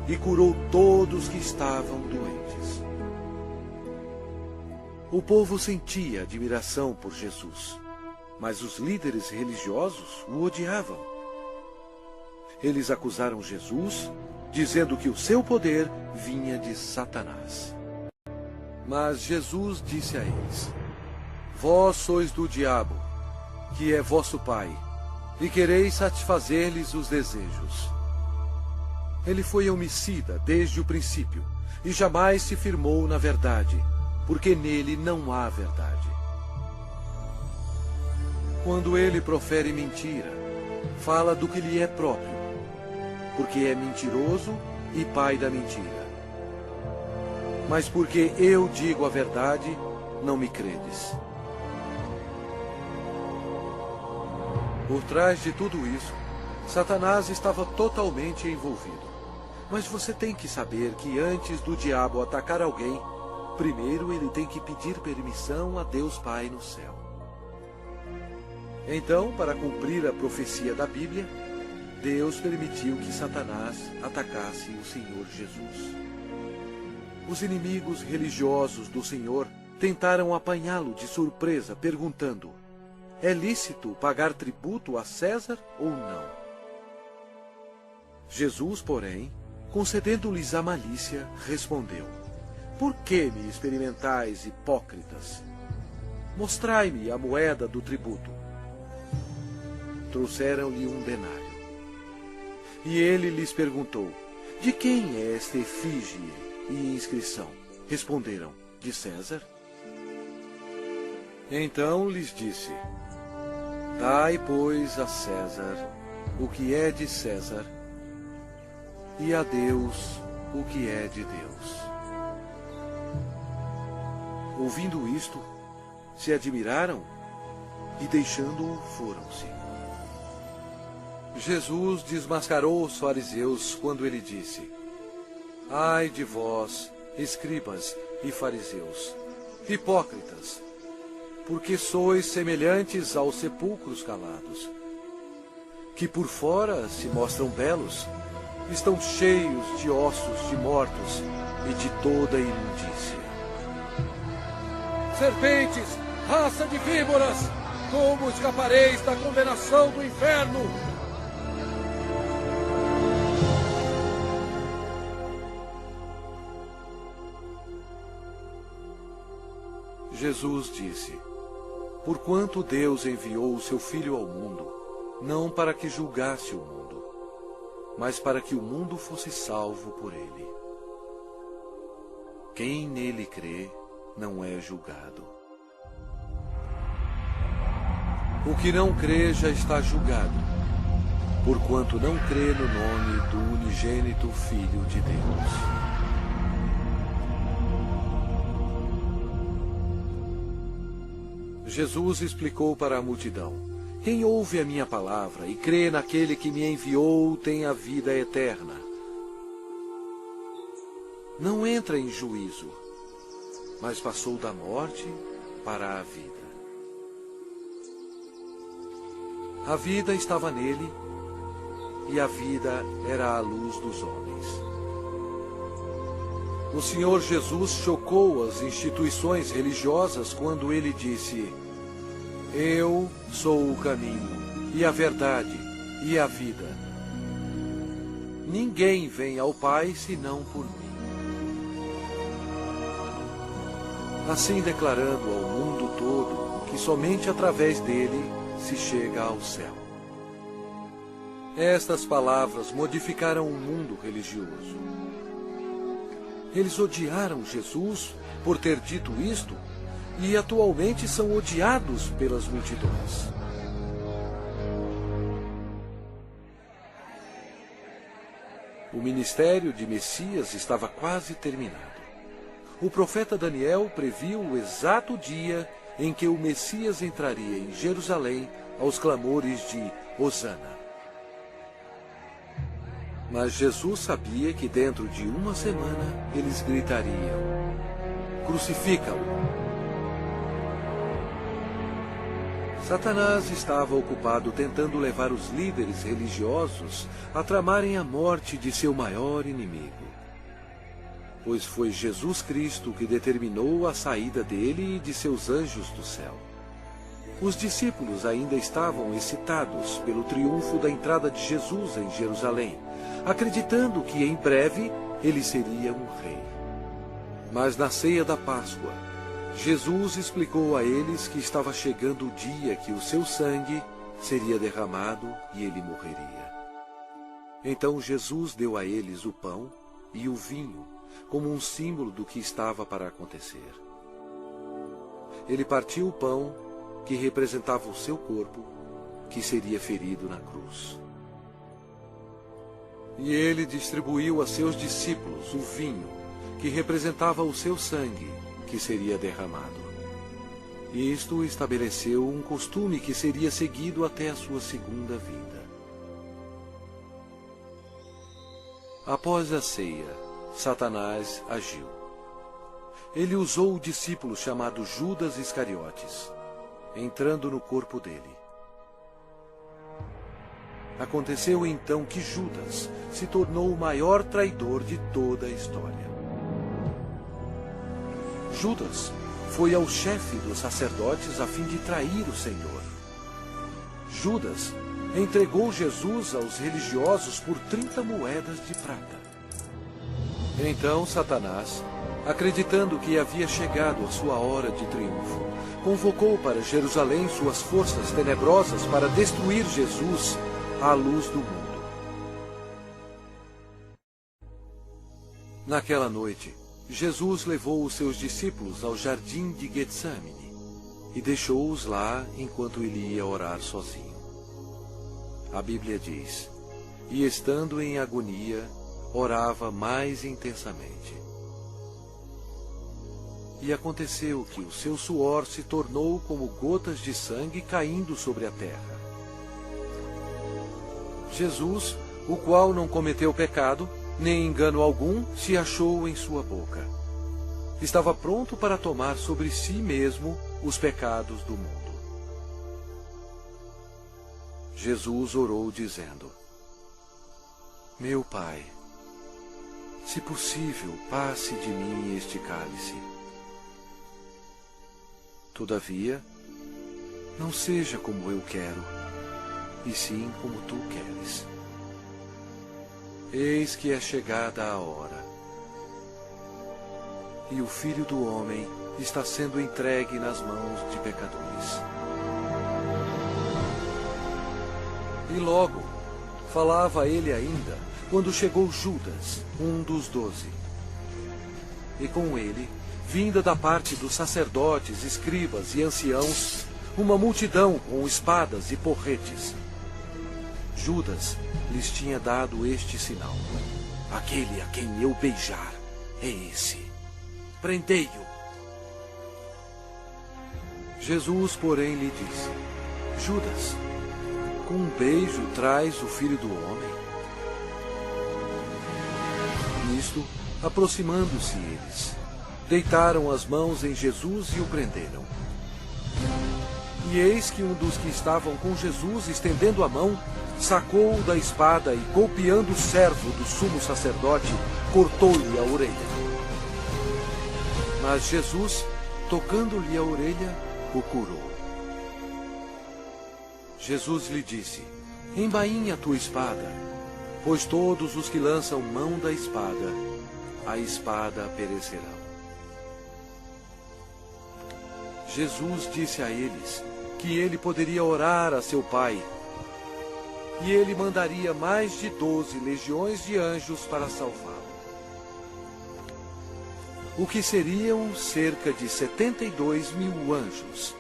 e curou todos que estavam doentes. O povo sentia admiração por Jesus, mas os líderes religiosos o odiavam. Eles acusaram Jesus, dizendo que o seu poder vinha de Satanás. Mas Jesus disse a eles: Vós sois do diabo, que é vosso pai, e quereis satisfazer-lhes os desejos. Ele foi homicida desde o princípio, e jamais se firmou na verdade, porque nele não há verdade. Quando ele profere mentira, fala do que lhe é próprio, porque é mentiroso e pai da mentira. Mas porque eu digo a verdade, não me credes. Por trás de tudo isso, Satanás estava totalmente envolvido. Mas você tem que saber que antes do diabo atacar alguém, primeiro ele tem que pedir permissão a Deus Pai no céu. Então, para cumprir a profecia da Bíblia, Deus permitiu que Satanás atacasse o Senhor Jesus. Os inimigos religiosos do Senhor tentaram apanhá-lo de surpresa, perguntando: é lícito pagar tributo a César ou não? Jesus, porém, concedendo-lhes a malícia, respondeu: por que me experimentais, hipócritas? Mostrai-me a moeda do tributo. Trouxeram-lhe um denário. E ele lhes perguntou: de quem é esta efígie e inscrição? Responderam: de César. Então lhes disse: dai, pois, a César o que é de César, e a Deus o que é de Deus. Ouvindo isto, se admiraram e, deixando-o, foram-se. Jesus desmascarou os fariseus quando ele disse: ai de vós, escribas e fariseus, hipócritas, porque sois semelhantes aos sepulcros calados, que por fora se mostram belos, estão cheios de ossos de mortos e de toda imundícia. Serpentes, raça de víboras, como escapareis da condenação do inferno? Jesus disse: porquanto Deus enviou o seu Filho ao mundo, não para que julgasse o mundo, mas para que o mundo fosse salvo por ele. Quem nele crê não é julgado. O que não crê já está julgado, porquanto não crê no nome do unigênito Filho de Deus. Jesus explicou para a multidão: quem ouve a minha palavra e crê naquele que me enviou tem a vida eterna. Não entra em juízo, mas passou da morte para a vida. A vida estava nele, e a vida era a luz dos homens. O Senhor Jesus chocou as instituições religiosas quando ele disse: eu sou o caminho, e a verdade, e a vida. Ninguém vem ao Pai senão por mim. Assim declarando ao mundo todo que somente através dele se chega ao céu. Estas palavras modificaram o mundo religioso. Eles odiaram Jesus por ter dito isto e atualmente são odiados pelas multidões. O ministério de Messias estava quase terminado. O profeta Daniel previu o exato dia em que o Messias entraria em Jerusalém aos clamores de Hosana. Mas Jesus sabia que dentro de uma semana eles gritariam: crucifica-o! Satanás estava ocupado tentando levar os líderes religiosos a tramarem a morte de seu maior inimigo. Pois foi Jesus Cristo que determinou a saída dele e de seus anjos do céu. Os discípulos ainda estavam excitados pelo triunfo da entrada de Jesus em Jerusalém, acreditando que em breve ele seria um rei. Mas na ceia da Páscoa, Jesus explicou a eles que estava chegando o dia que o seu sangue seria derramado e ele morreria. Então Jesus deu a eles o pão e o vinho, como um símbolo do que estava para acontecer. Ele partiu o pão, que representava o seu corpo, que seria ferido na cruz. E ele distribuiu a seus discípulos o vinho, que representava o seu sangue, que seria derramado. Isto estabeleceu um costume que seria seguido até a sua segunda vinda. Após a ceia, Satanás agiu. Ele usou o discípulo chamado Judas Iscariotes, entrando no corpo dele. Aconteceu então que Judas se tornou o maior traidor de toda a história. Judas foi ao chefe dos sacerdotes a fim de trair o Senhor. Judas entregou Jesus aos religiosos por 30 moedas de prata. Então Satanás, acreditando que havia chegado a sua hora de triunfo, convocou para Jerusalém suas forças tenebrosas para destruir Jesus à luz do mundo. Naquela noite, Jesus levou os seus discípulos ao jardim de Getsemane e deixou-os lá enquanto ele ia orar sozinho. A Bíblia diz: e estando em agonia, orava mais intensamente. E aconteceu que o seu suor se tornou como gotas de sangue caindo sobre a terra. Jesus, o qual não cometeu pecado, nem engano algum se achou em sua boca. Estava pronto para tomar sobre si mesmo os pecados do mundo. Jesus orou dizendo: meu Pai, se possível, passe de mim este cálice. Todavia, não seja como eu quero, e sim como tu queres. Eis que é chegada a hora, e o Filho do Homem está sendo entregue nas mãos de pecadores. E logo, falava ele ainda, quando chegou Judas, um dos 12. E com ele, vinda da parte dos sacerdotes, escribas e anciãos, uma multidão com espadas e porretes. Judas lhes tinha dado este sinal: aquele a quem eu beijar é esse. Prendei-o. Jesus, porém, lhe disse: Judas, com um beijo traz o Filho do Homem? Nisto, aproximando-se eles, deitaram as mãos em Jesus e o prenderam. E eis que um dos que estavam com Jesus, estendendo a mão, sacou-o da espada e, golpeando o servo do sumo sacerdote, cortou-lhe a orelha. Mas Jesus, tocando-lhe a orelha, o curou. Jesus lhe disse: embainha a tua espada, pois todos os que lançam mão da espada, a espada perecerão. Jesus disse a eles que ele poderia orar a seu Pai, e ele mandaria mais de 12 legiões de anjos para salvá-lo. O que seriam cerca de 72.000 anjos.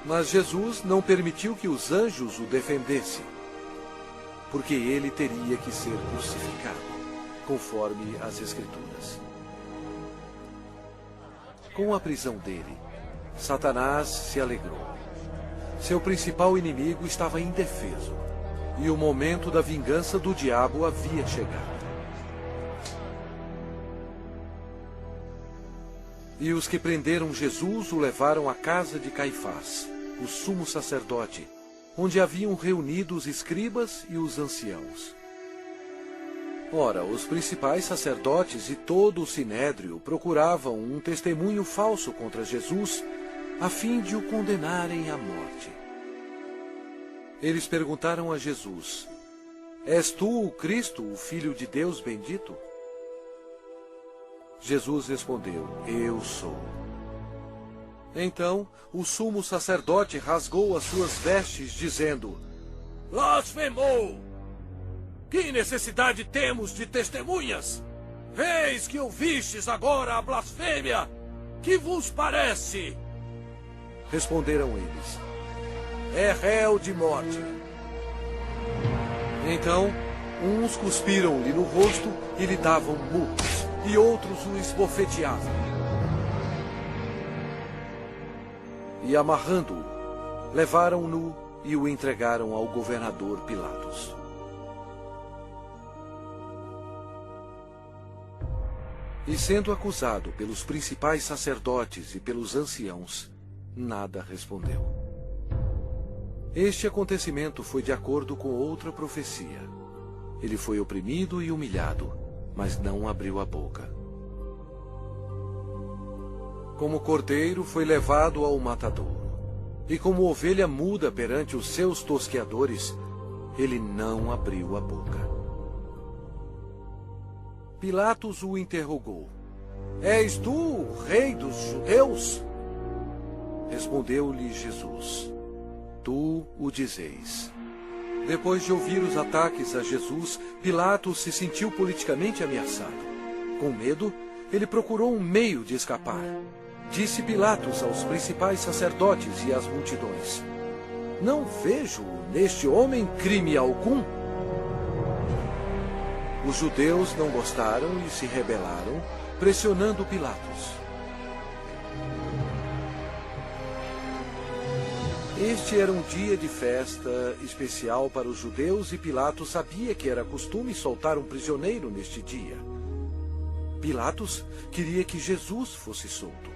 Mas Jesus não permitiu que os anjos o defendessem, porque ele teria que ser crucificado, conforme as Escrituras. Com a prisão dele, Satanás se alegrou. Seu principal inimigo estava indefeso, e o momento da vingança do diabo havia chegado. E os que prenderam Jesus o levaram à casa de Caifás, o sumo sacerdote, onde haviam reunido os escribas e os anciãos. Ora, os principais sacerdotes e todo o sinédrio procuravam um testemunho falso contra Jesus, a fim de o condenarem à morte. Eles perguntaram a Jesus: és tu o Cristo, o Filho de Deus bendito? Jesus respondeu: eu sou. Então o sumo sacerdote rasgou as suas vestes, dizendo: blasfemou! Que necessidade temos de testemunhas? Eis que ouvistes agora a blasfêmia! Que vos parece? Responderam eles: é réu de morte. Então, uns cuspiram-lhe no rosto e lhe davam murros, e outros o esbofeteavam. e, amarrando-o, levaram-no e o entregaram ao governador Pilatos. E sendo acusado pelos principais sacerdotes e pelos anciãos, nada respondeu. Este acontecimento foi de acordo com outra profecia. Ele foi oprimido e humilhado, mas não abriu a boca. Como cordeiro foi levado ao matadouro, e como ovelha muda perante os seus tosqueadores, ele não abriu a boca. Pilatos o interrogou: És tu o rei dos judeus? Respondeu-lhe Jesus: Tu o dizeis. Depois de ouvir os ataques a Jesus, Pilatos se sentiu politicamente ameaçado. Com medo, ele procurou um meio de escapar. Disse Pilatos aos principais sacerdotes e às multidões: Não vejo neste homem crime algum. Os judeus não gostaram e se rebelaram, pressionando Pilatos. Este era um dia de festa especial para os judeus e Pilatos sabia que era costume soltar um prisioneiro neste dia. Pilatos queria que Jesus fosse solto.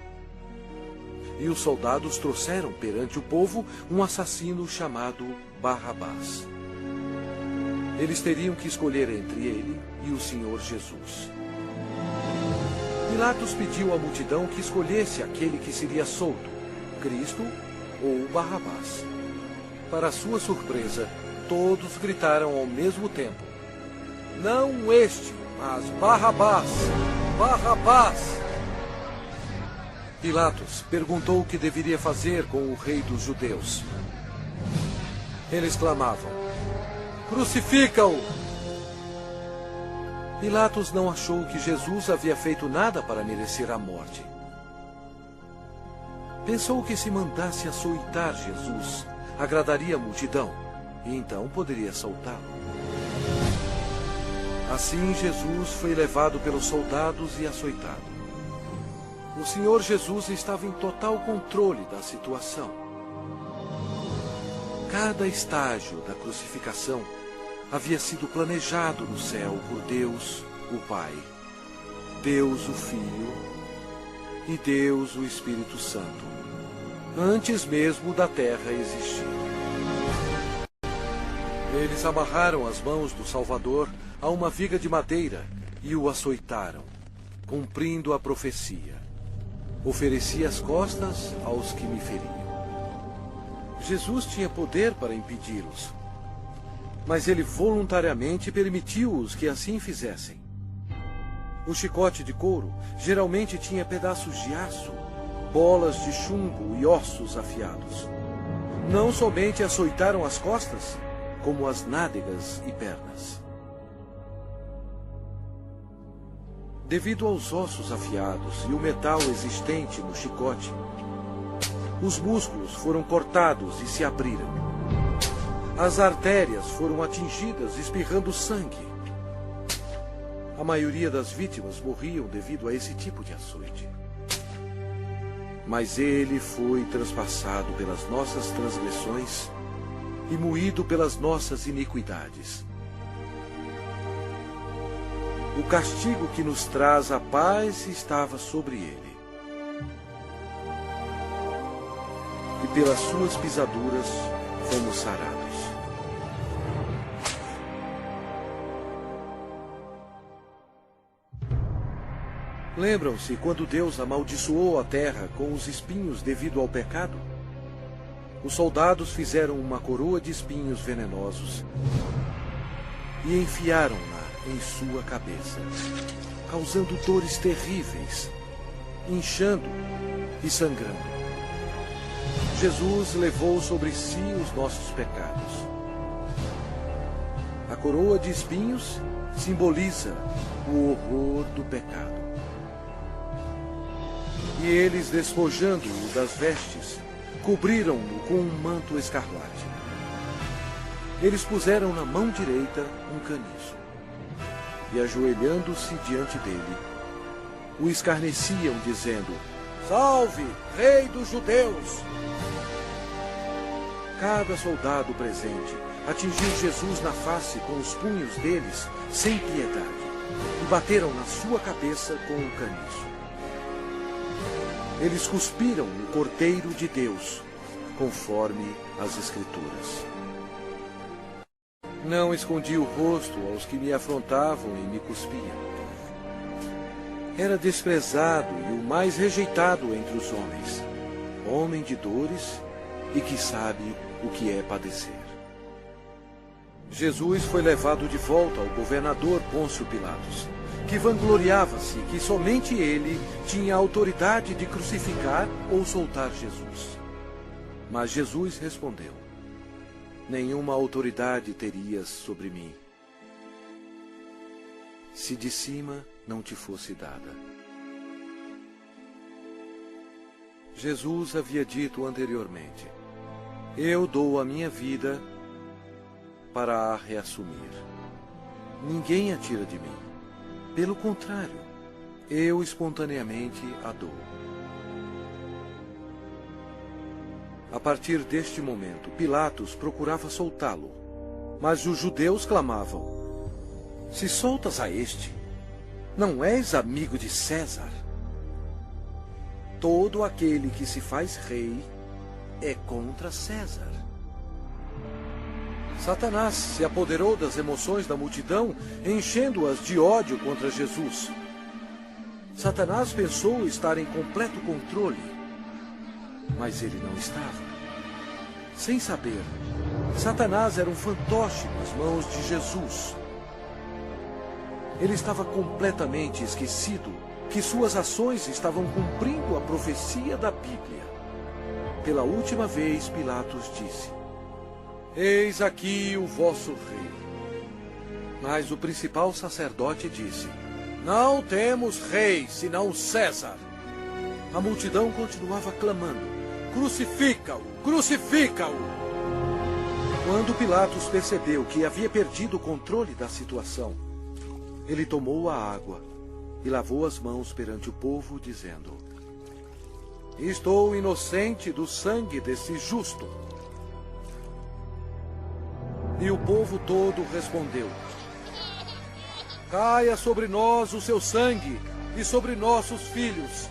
E os soldados trouxeram perante o povo um assassino chamado Barrabás. Eles teriam que escolher entre ele e o Senhor Jesus. Pilatos pediu à multidão que escolhesse aquele que seria solto, Cristo ou Barrabás. Para sua surpresa, todos gritaram ao mesmo tempo: Não este, mas Barrabás! Barrabás! Pilatos perguntou o que deveria fazer com o rei dos judeus. Eles clamavam: Crucifica-o! Pilatos não achou que Jesus havia feito nada para merecer a morte. Pensou que se mandasse açoitar Jesus, agradaria a multidão, e então poderia soltá-lo. Assim Jesus foi levado pelos soldados e açoitado. O Senhor Jesus estava em total controle da situação. Cada estágio da crucificação havia sido planejado no céu por Deus, o Pai, Deus, o Filho e Deus, o Espírito Santo, antes mesmo da terra existir. Eles amarraram as mãos do Salvador a uma viga de madeira e o açoitaram, cumprindo a profecia: Ofereci as costas aos que me feriam. Jesus tinha poder para impedi-los, mas ele voluntariamente permitiu-os que assim fizessem. O chicote de couro geralmente tinha pedaços de aço, bolas de chumbo e ossos afiados. Não somente açoitaram as costas, como as nádegas e pernas. Devido aos ossos afiados e o metal existente no chicote, os músculos foram cortados e se abriram. As artérias foram atingidas, espirrando sangue. A maioria das vítimas morriam devido a esse tipo de açoite. Mas ele foi transpassado pelas nossas transgressões e moído pelas nossas iniquidades. O castigo que nos traz a paz estava sobre ele. E pelas suas pisaduras fomos sarados. Lembram-se quando Deus amaldiçoou a terra com os espinhos devido ao pecado? Os soldados fizeram uma coroa de espinhos venenosos e enfiaram-na em sua cabeça, causando dores terríveis, inchando e sangrando. Jesus levou sobre si os nossos pecados. A coroa de espinhos simboliza o horror do pecado. E eles, despojando-o das vestes, cobriram-no com um manto escarlate. Eles puseram na mão direita um caniço e, ajoelhando-se diante dele, o escarneciam, dizendo: Salve, Rei dos Judeus! cada soldado presente atingiu Jesus na face com os punhos deles, sem piedade, e bateram na sua cabeça com um caniço. Eles cuspiram o Cordeiro de Deus, conforme as Escrituras. Não escondi o rosto aos que me afrontavam e me cuspiam. Era desprezado e o mais rejeitado entre os homens, homem de dores e que sabe o que é padecer. Jesus foi levado de volta ao governador Pôncio Pilatos, que vangloriava-se que somente ele tinha a autoridade de crucificar ou soltar Jesus. Mas Jesus respondeu: nenhuma autoridade terias sobre mim, se de cima não te fosse dada. Jesus havia dito anteriormente: eu dou a minha vida para a reassumir. Ninguém a tira de mim. Pelo contrário, eu espontaneamente a dou. A partir deste momento, Pilatos procurava soltá-lo, mas os judeus clamavam: se soltas a este, não és amigo de César? Todo aquele que se faz rei é contra César. Satanás se apoderou das emoções da multidão, enchendo-as de ódio contra Jesus. Satanás pensou estar em completo controle, mas ele não estava. Sem saber, Satanás era um fantoche nas mãos de Jesus. Ele estava completamente esquecido que suas ações estavam cumprindo a profecia da Bíblia. Pela última vez, Pilatos disse: eis aqui o vosso rei. Mas o principal sacerdote disse: não temos rei, senão César. A multidão continuava clamando: crucifica-o, crucifica-o! Quando Pilatos percebeu que havia perdido o controle da situação, ele tomou a água e lavou as mãos perante o povo, dizendo: estou inocente do sangue desse justo. E o povo todo respondeu: caia sobre nós o seu sangue e sobre nossos filhos.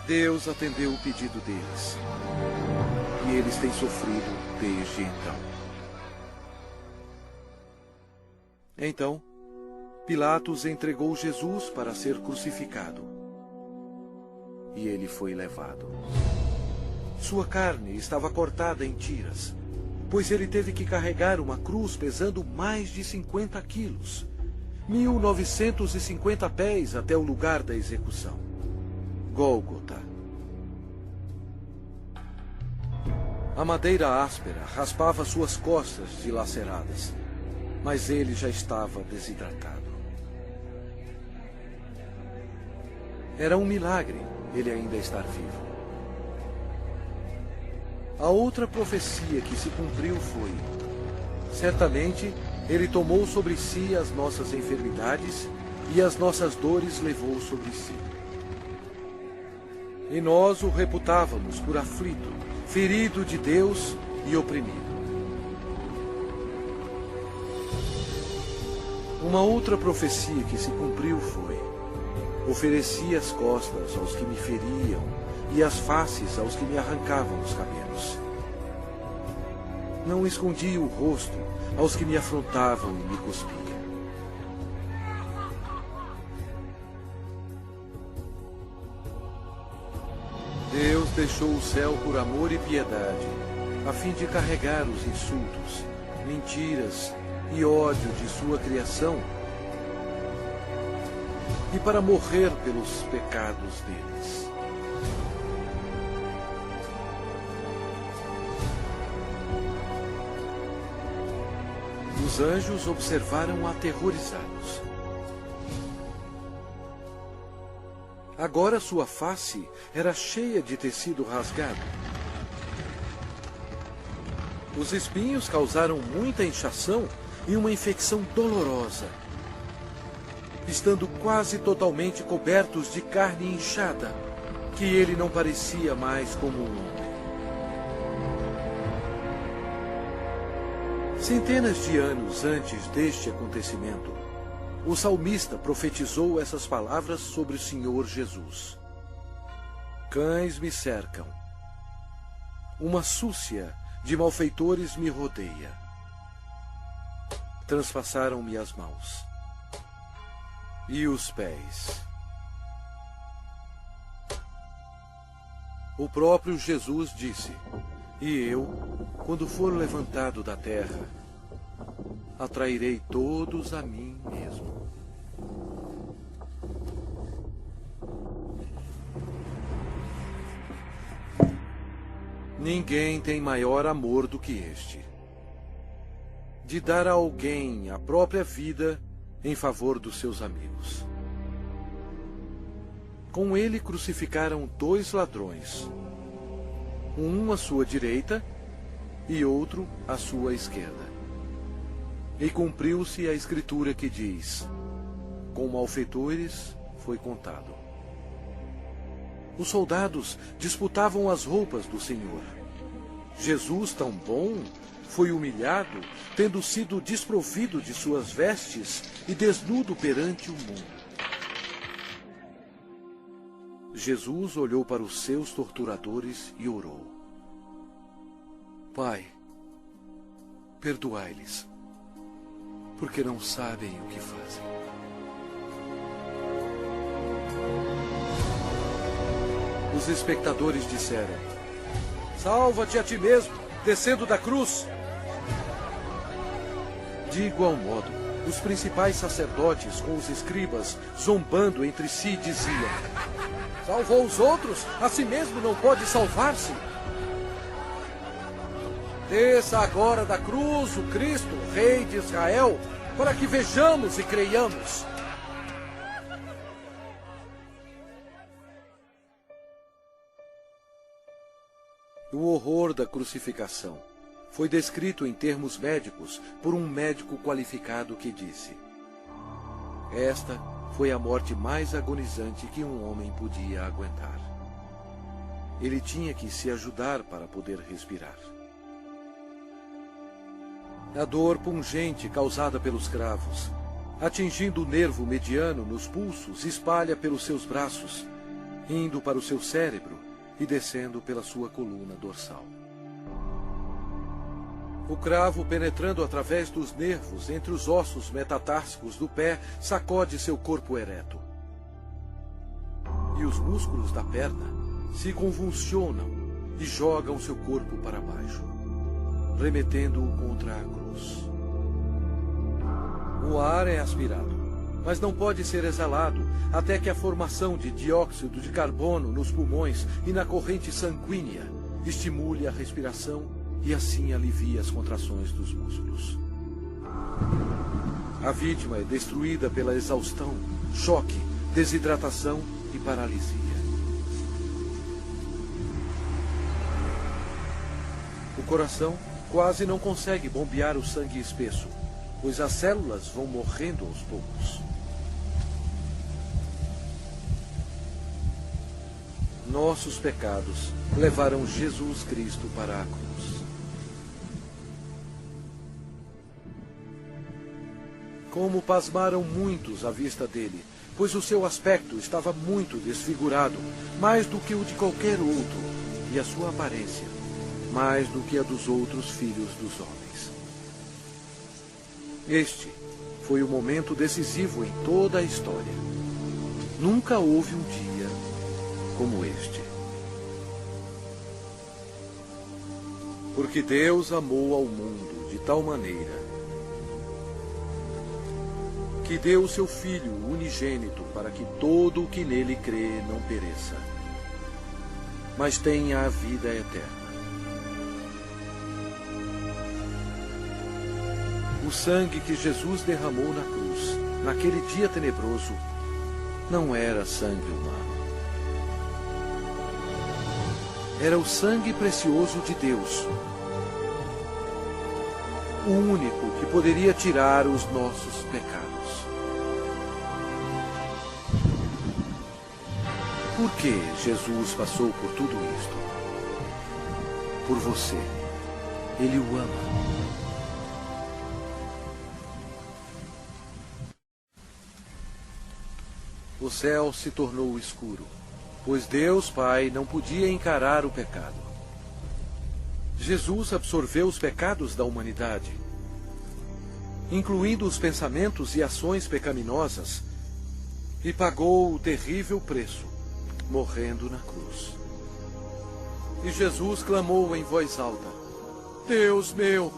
Deus atendeu o pedido deles, e eles têm sofrido desde então. Então, Pilatos entregou Jesus para ser crucificado, e ele foi levado. Sua carne estava cortada em tiras, pois ele teve que carregar uma cruz pesando mais de 50 quilos, 1950 pés até o lugar da execução, Gólgota. A madeira áspera raspava suas costas dilaceradas, mas ele já estava desidratado. Era um milagre ele ainda estar vivo. A outra profecia que se cumpriu foi: certamente ele tomou sobre si as nossas enfermidades e as nossas dores levou sobre si. E nós o reputávamos por aflito, ferido de Deus e oprimido. Uma outra profecia que se cumpriu foi: ofereci as costas aos que me feriam e as faces aos que me arrancavam os cabelos. Não escondi o rosto aos que me afrontavam e me cuspiam. Deus deixou o céu por amor e piedade, a fim de carregar os insultos, mentiras e ódio de sua criação, e para morrer pelos pecados deles. Os anjos observaram aterrorizados. Agora sua face era cheia de tecido rasgado. Os espinhos causaram muita inchação e uma infecção dolorosa, estando quase totalmente cobertos de carne inchada, que ele não parecia mais como um homem. Centenas de anos antes deste acontecimento, o salmista profetizou essas palavras sobre o Senhor Jesus. Cães me cercam. Uma súcia de malfeitores me rodeia. Transpassaram-me as mãos e os pés. O próprio Jesus disse: e eu, quando for levantado da terra, atrairei todos a mim mesmo. Ninguém tem maior amor do que este, de dar a alguém a própria vida em favor dos seus amigos. Com ele crucificaram 2 ladrões, um à sua direita e outro à sua esquerda. E cumpriu-se a escritura que diz: com malfeitores foi contado. Os soldados disputavam as roupas do Senhor. Jesus, tão bom, foi humilhado, tendo sido desprovido de suas vestes e desnudo perante o mundo. Jesus olhou para os seus torturadores e orou: Pai, perdoai-lhes, porque não sabem o que fazem. Os espectadores disseram: Salva-te a ti mesmo, descendo da cruz. De igual modo, os principais sacerdotes com os escribas, zombando entre si, diziam: Salvou os outros, a si mesmo não pode salvar-se. Desça agora da cruz o Cristo, Rei de Israel, para que vejamos e creiamos. O horror da crucificação foi descrito em termos médicos por um médico qualificado que disse: esta foi a morte mais agonizante que um homem podia aguentar. Ele tinha que se ajudar para poder respirar. A dor pungente causada pelos cravos, atingindo o nervo mediano nos pulsos, espalha pelos seus braços, indo para o seu cérebro e descendo pela sua coluna dorsal. O cravo, penetrando através dos nervos entre os ossos metatársicos do pé, sacode seu corpo ereto. E os músculos da perna se convulsionam e jogam seu corpo para baixo, remetendo-o contra a cruz. O ar é aspirado, mas não pode ser exalado até que a formação de dióxido de carbono nos pulmões e na corrente sanguínea estimule a respiração e assim alivie as contrações dos músculos. A vítima é destruída pela exaustão, choque, desidratação e paralisia. O coração quase não consegue bombear o sangue espesso, pois as células vão morrendo aos poucos. Nossos pecados levaram Jesus Cristo para a cruz. Como pasmaram muitos à vista dele, pois o seu aspecto estava muito desfigurado, mais do que o de qualquer outro, e a sua aparência, mais do que a dos outros filhos dos homens. Este foi o momento decisivo em toda a história. Nunca houve um dia como este. Porque Deus amou ao mundo de tal maneira que deu o seu Filho unigênito para que todo o que nele crê não pereça, mas tenha a vida eterna. O sangue que Jesus derramou na cruz, naquele dia tenebroso, não era sangue humano. Era o sangue precioso de Deus, o único que poderia tirar os nossos pecados. Por que Jesus passou por tudo isto? Por você. Ele o ama. o céu se tornou escuro, pois Deus Pai não podia encarar o pecado. Jesus absorveu os pecados da humanidade, incluindo os pensamentos e ações pecaminosas, e pagou o terrível preço, morrendo na cruz. E Jesus clamou em voz alta: Deus meu,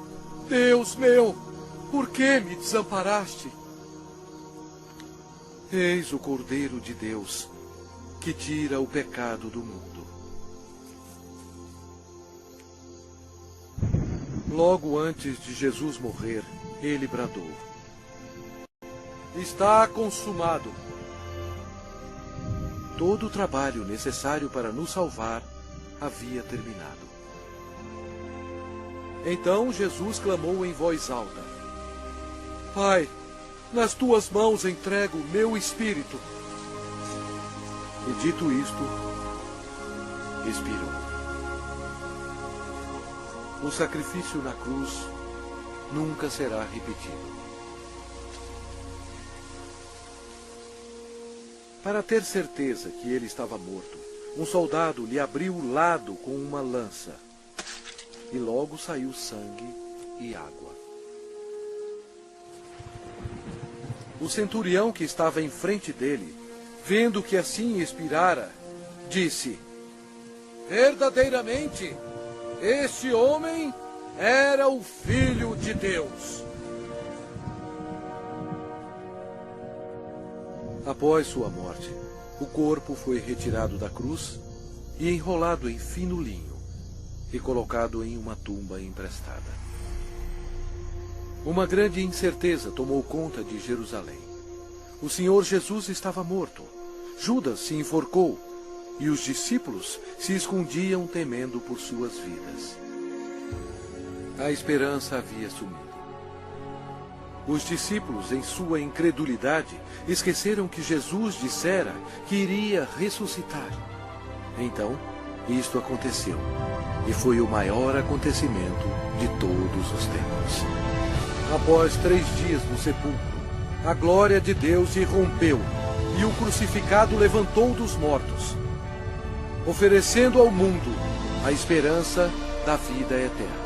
por que me desamparaste? Eis o Cordeiro de Deus, que tira o pecado do mundo. Logo antes de Jesus morrer, ele bradou: Está consumado. Todo o trabalho necessário para nos salvar havia terminado. Então Jesus clamou em voz alta: Pai, nas tuas mãos entrego o meu espírito. E dito isto, expirou. O sacrifício na cruz nunca será repetido. Para ter certeza que ele estava morto, um soldado lhe abriu o lado com uma lança, e logo saiu sangue e água. O centurião que estava em frente dele, vendo que assim expirara, disse: Verdadeiramente, este homem era o Filho de Deus. Após sua morte, o corpo foi retirado da cruz e enrolado em fino linho e colocado em uma tumba emprestada. Uma grande incerteza tomou conta de Jerusalém. O Senhor Jesus estava morto. Judas se enforcou e os discípulos se escondiam temendo por suas vidas. A esperança havia sumido. Os discípulos, em sua incredulidade, esqueceram que Jesus dissera que iria ressuscitar. Então, isto aconteceu, e foi o maior acontecimento de todos os tempos. Após 3 dias no sepulcro, a glória de Deus irrompeu, e o crucificado levantou dos mortos, oferecendo ao mundo a esperança da vida eterna.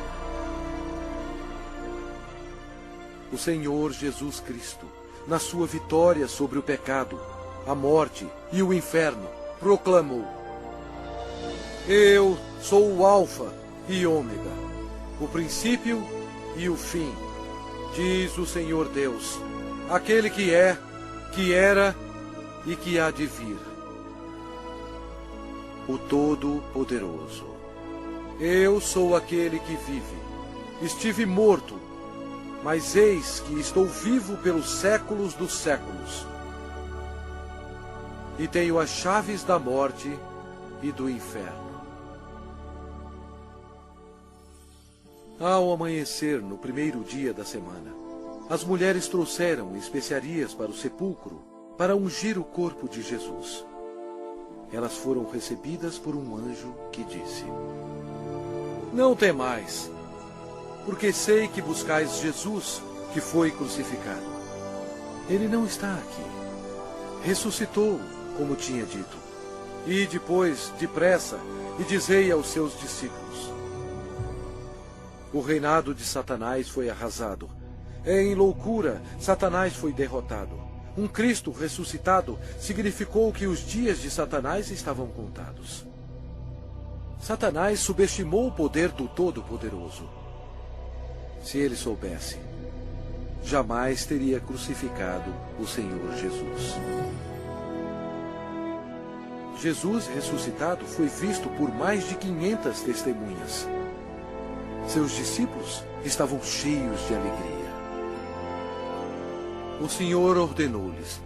O Senhor Jesus Cristo, na sua vitória sobre o pecado, a morte e o inferno, proclamou: Eu sou o Alfa e Ômega, o princípio e o fim, diz o Senhor Deus, aquele que é, que era e que há de vir, o Todo-Poderoso. Eu sou aquele que vive. Estive morto, mas eis que estou vivo pelos séculos dos séculos. E tenho as chaves da morte e do inferno. Ao amanhecer, no primeiro dia da semana, as mulheres trouxeram especiarias para o sepulcro para ungir o corpo de Jesus. Elas foram recebidas por um anjo que disse: Não temais, porque sei que buscais Jesus, que foi crucificado. Ele não está aqui. Ressuscitou, como tinha dito. E depois, depressa, e dizei aos seus discípulos: O reinado de Satanás foi arrasado. Em loucura, Satanás foi derrotado. Um Cristo ressuscitado significou que os dias de Satanás estavam contados. Satanás subestimou o poder do Todo-Poderoso. Se ele soubesse, jamais teria crucificado o Senhor Jesus. Jesus ressuscitado foi visto por mais de 500 testemunhas. Seus discípulos estavam cheios de alegria. O Senhor ordenou-lhes: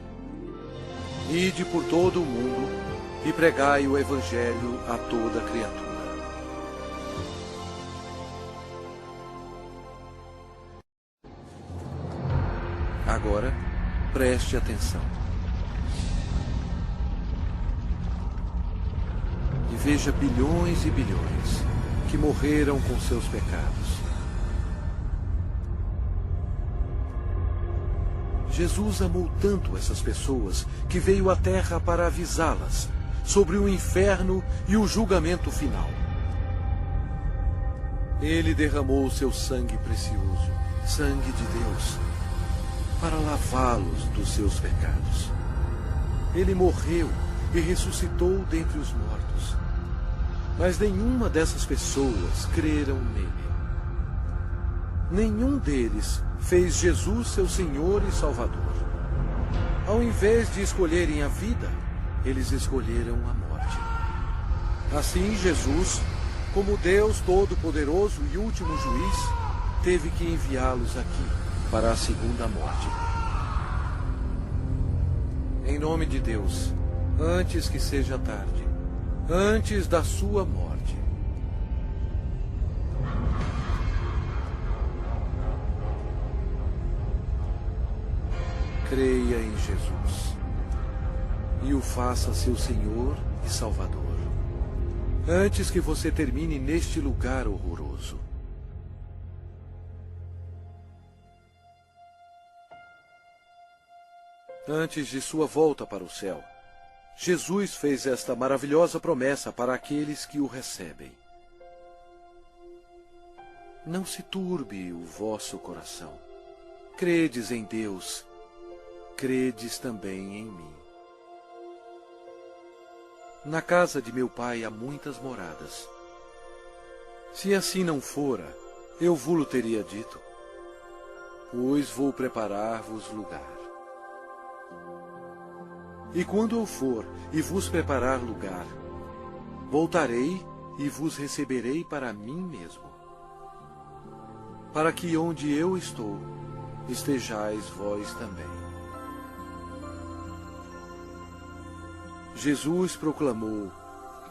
Ide por todo o mundo e pregai o Evangelho a toda criatura. Agora, preste atenção. E veja bilhões e bilhões que morreram com seus pecados. Jesus amou tanto essas pessoas que veio à Terra para avisá-las sobre o inferno e o julgamento final. Ele derramou seu sangue precioso, sangue de Deus, para lavá-los dos seus pecados. Ele morreu e ressuscitou dentre os mortos. Mas nenhuma dessas pessoas creram nele. Nenhum deles fez Jesus seu Senhor e Salvador. Ao invés de escolherem a vida, eles escolheram a morte. Assim, Jesus, como Deus Todo-Poderoso e último juiz, teve que enviá-los aqui para a segunda morte. Em nome de Deus, antes que seja tarde, antes da sua morte, creia em Jesus e o faça seu Senhor e Salvador, antes que você termine neste lugar horroroso. Antes de sua volta para o céu, Jesus fez esta maravilhosa promessa para aqueles que o recebem. Não se turbe o vosso coração. Credes em Deus, credes também em mim. Na casa de meu Pai há muitas moradas. Se assim não fora, eu vou-lo teria dito, pois vou preparar-vos lugar. E quando eu for e vos preparar lugar, voltarei e vos receberei para mim mesmo, para que onde eu estou, estejais vós também. Jesus proclamou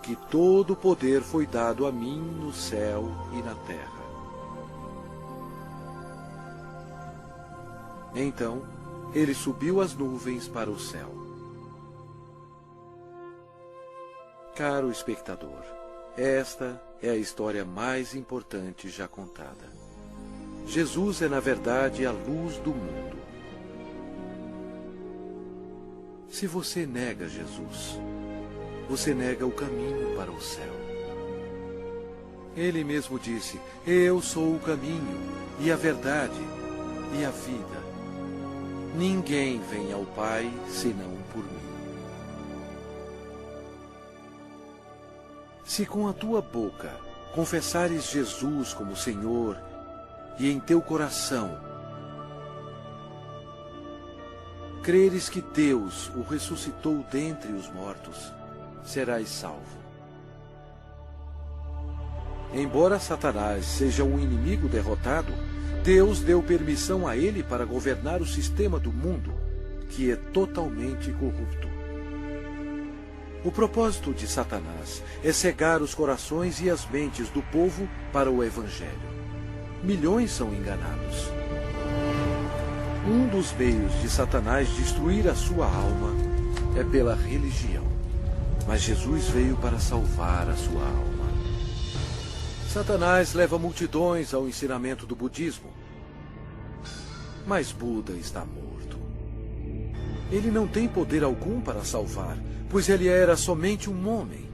que todo o poder foi dado a mim no céu e na terra. Então, ele subiu às nuvens para o céu. Caro espectador, esta é a história mais importante já contada. Jesus é, na verdade, a luz do mundo. Se você nega Jesus, você nega o caminho para o céu. Ele mesmo disse: eu sou o caminho, e a verdade, e a vida. Ninguém vem ao Pai senão por mim. Se com a tua boca confessares Jesus como Senhor, e em teu coração creres que Deus o ressuscitou dentre os mortos, serás salvo. Embora Satanás seja um inimigo derrotado, Deus deu permissão a ele para governar o sistema do mundo, que é totalmente corrupto. O propósito de Satanás é cegar os corações e as mentes do povo para o Evangelho. Milhões são enganados. Um dos meios de Satanás destruir a sua alma é pela religião. Mas Jesus veio para salvar a sua alma. Satanás leva multidões ao ensinamento do budismo. Mas Buda está morto. Ele não tem poder algum para salvar, pois ele era somente um homem.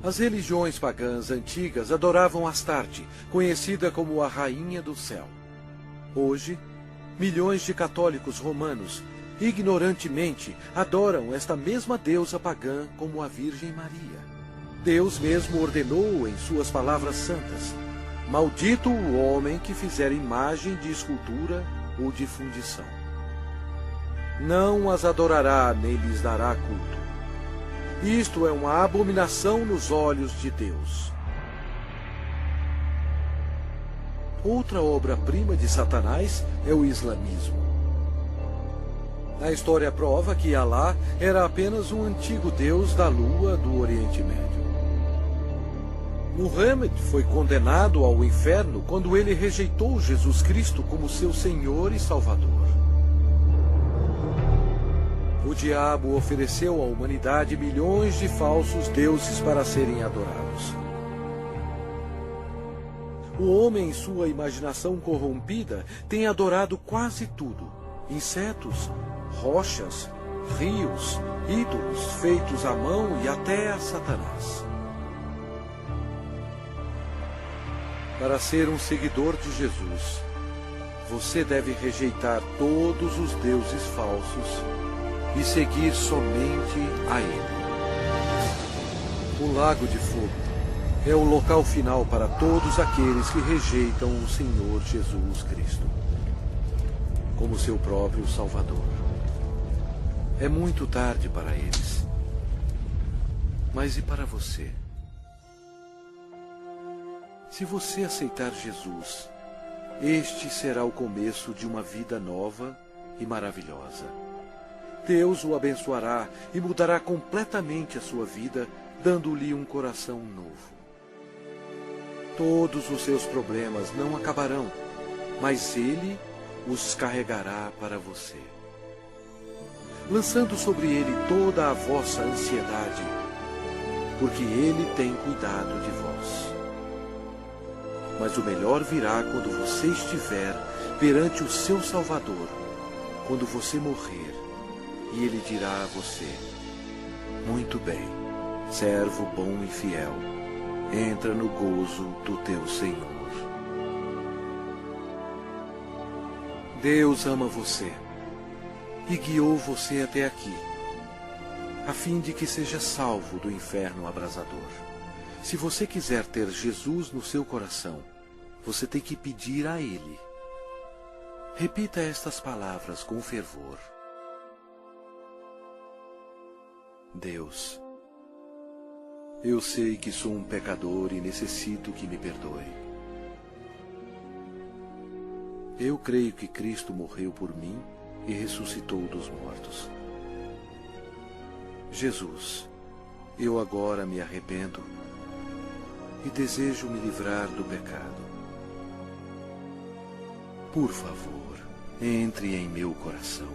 As religiões pagãs antigas adoravam Astarte, conhecida como a Rainha do Céu. Hoje, milhões de católicos romanos, ignorantemente, adoram esta mesma deusa pagã como a Virgem Maria. Deus mesmo ordenou em suas palavras santas: maldito o homem que fizer imagem de escultura ou de fundição. Não as adorará nem lhes dará culto. Isto é uma abominação nos olhos de Deus. Outra obra-prima de Satanás é o islamismo. A história prova que Alá era apenas um antigo deus da lua do Oriente Médio. Muhammad foi condenado ao inferno quando ele rejeitou Jesus Cristo como seu Senhor e Salvador. O diabo ofereceu à humanidade milhões de falsos deuses para serem adorados. O homem, em sua imaginação corrompida, tem adorado quase tudo, insetos, rochas, rios, ídolos feitos à mão e até a Satanás. Para ser um seguidor de Jesus, você deve rejeitar todos os deuses falsos e seguir somente a Ele. O Lago de Fogo é o local final para todos aqueles que rejeitam o Senhor Jesus Cristo como seu próprio Salvador. É muito tarde para eles. Mas e para você? Se você aceitar Jesus, este será o começo de uma vida nova e maravilhosa. Deus o abençoará e mudará completamente a sua vida, dando-lhe um coração novo. Todos os seus problemas não acabarão, mas Ele os carregará para você, lançando sobre Ele toda a vossa ansiedade, porque Ele tem cuidado de vós. Mas o melhor virá quando você estiver perante o seu Salvador, quando você morrer, e Ele dirá a você: muito bem, servo bom e fiel, entra no gozo do teu Senhor. Deus ama você e guiou você até aqui, a fim de que seja salvo do inferno abrasador. Se você quiser ter Jesus no seu coração, você tem que pedir a Ele. Repita estas palavras com fervor. Deus, eu sei que sou um pecador e necessito que me perdoe. Eu creio que Cristo morreu por mim e ressuscitou dos mortos. Jesus, eu agora me arrependo e desejo me livrar do pecado. Por favor, entre em meu coração.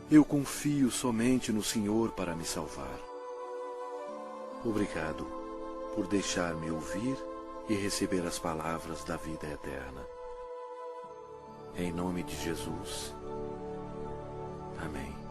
Eu confio somente no Senhor para me salvar. Obrigado por deixar-me ouvir e receber as palavras da vida eterna. Em nome de Jesus. Amém.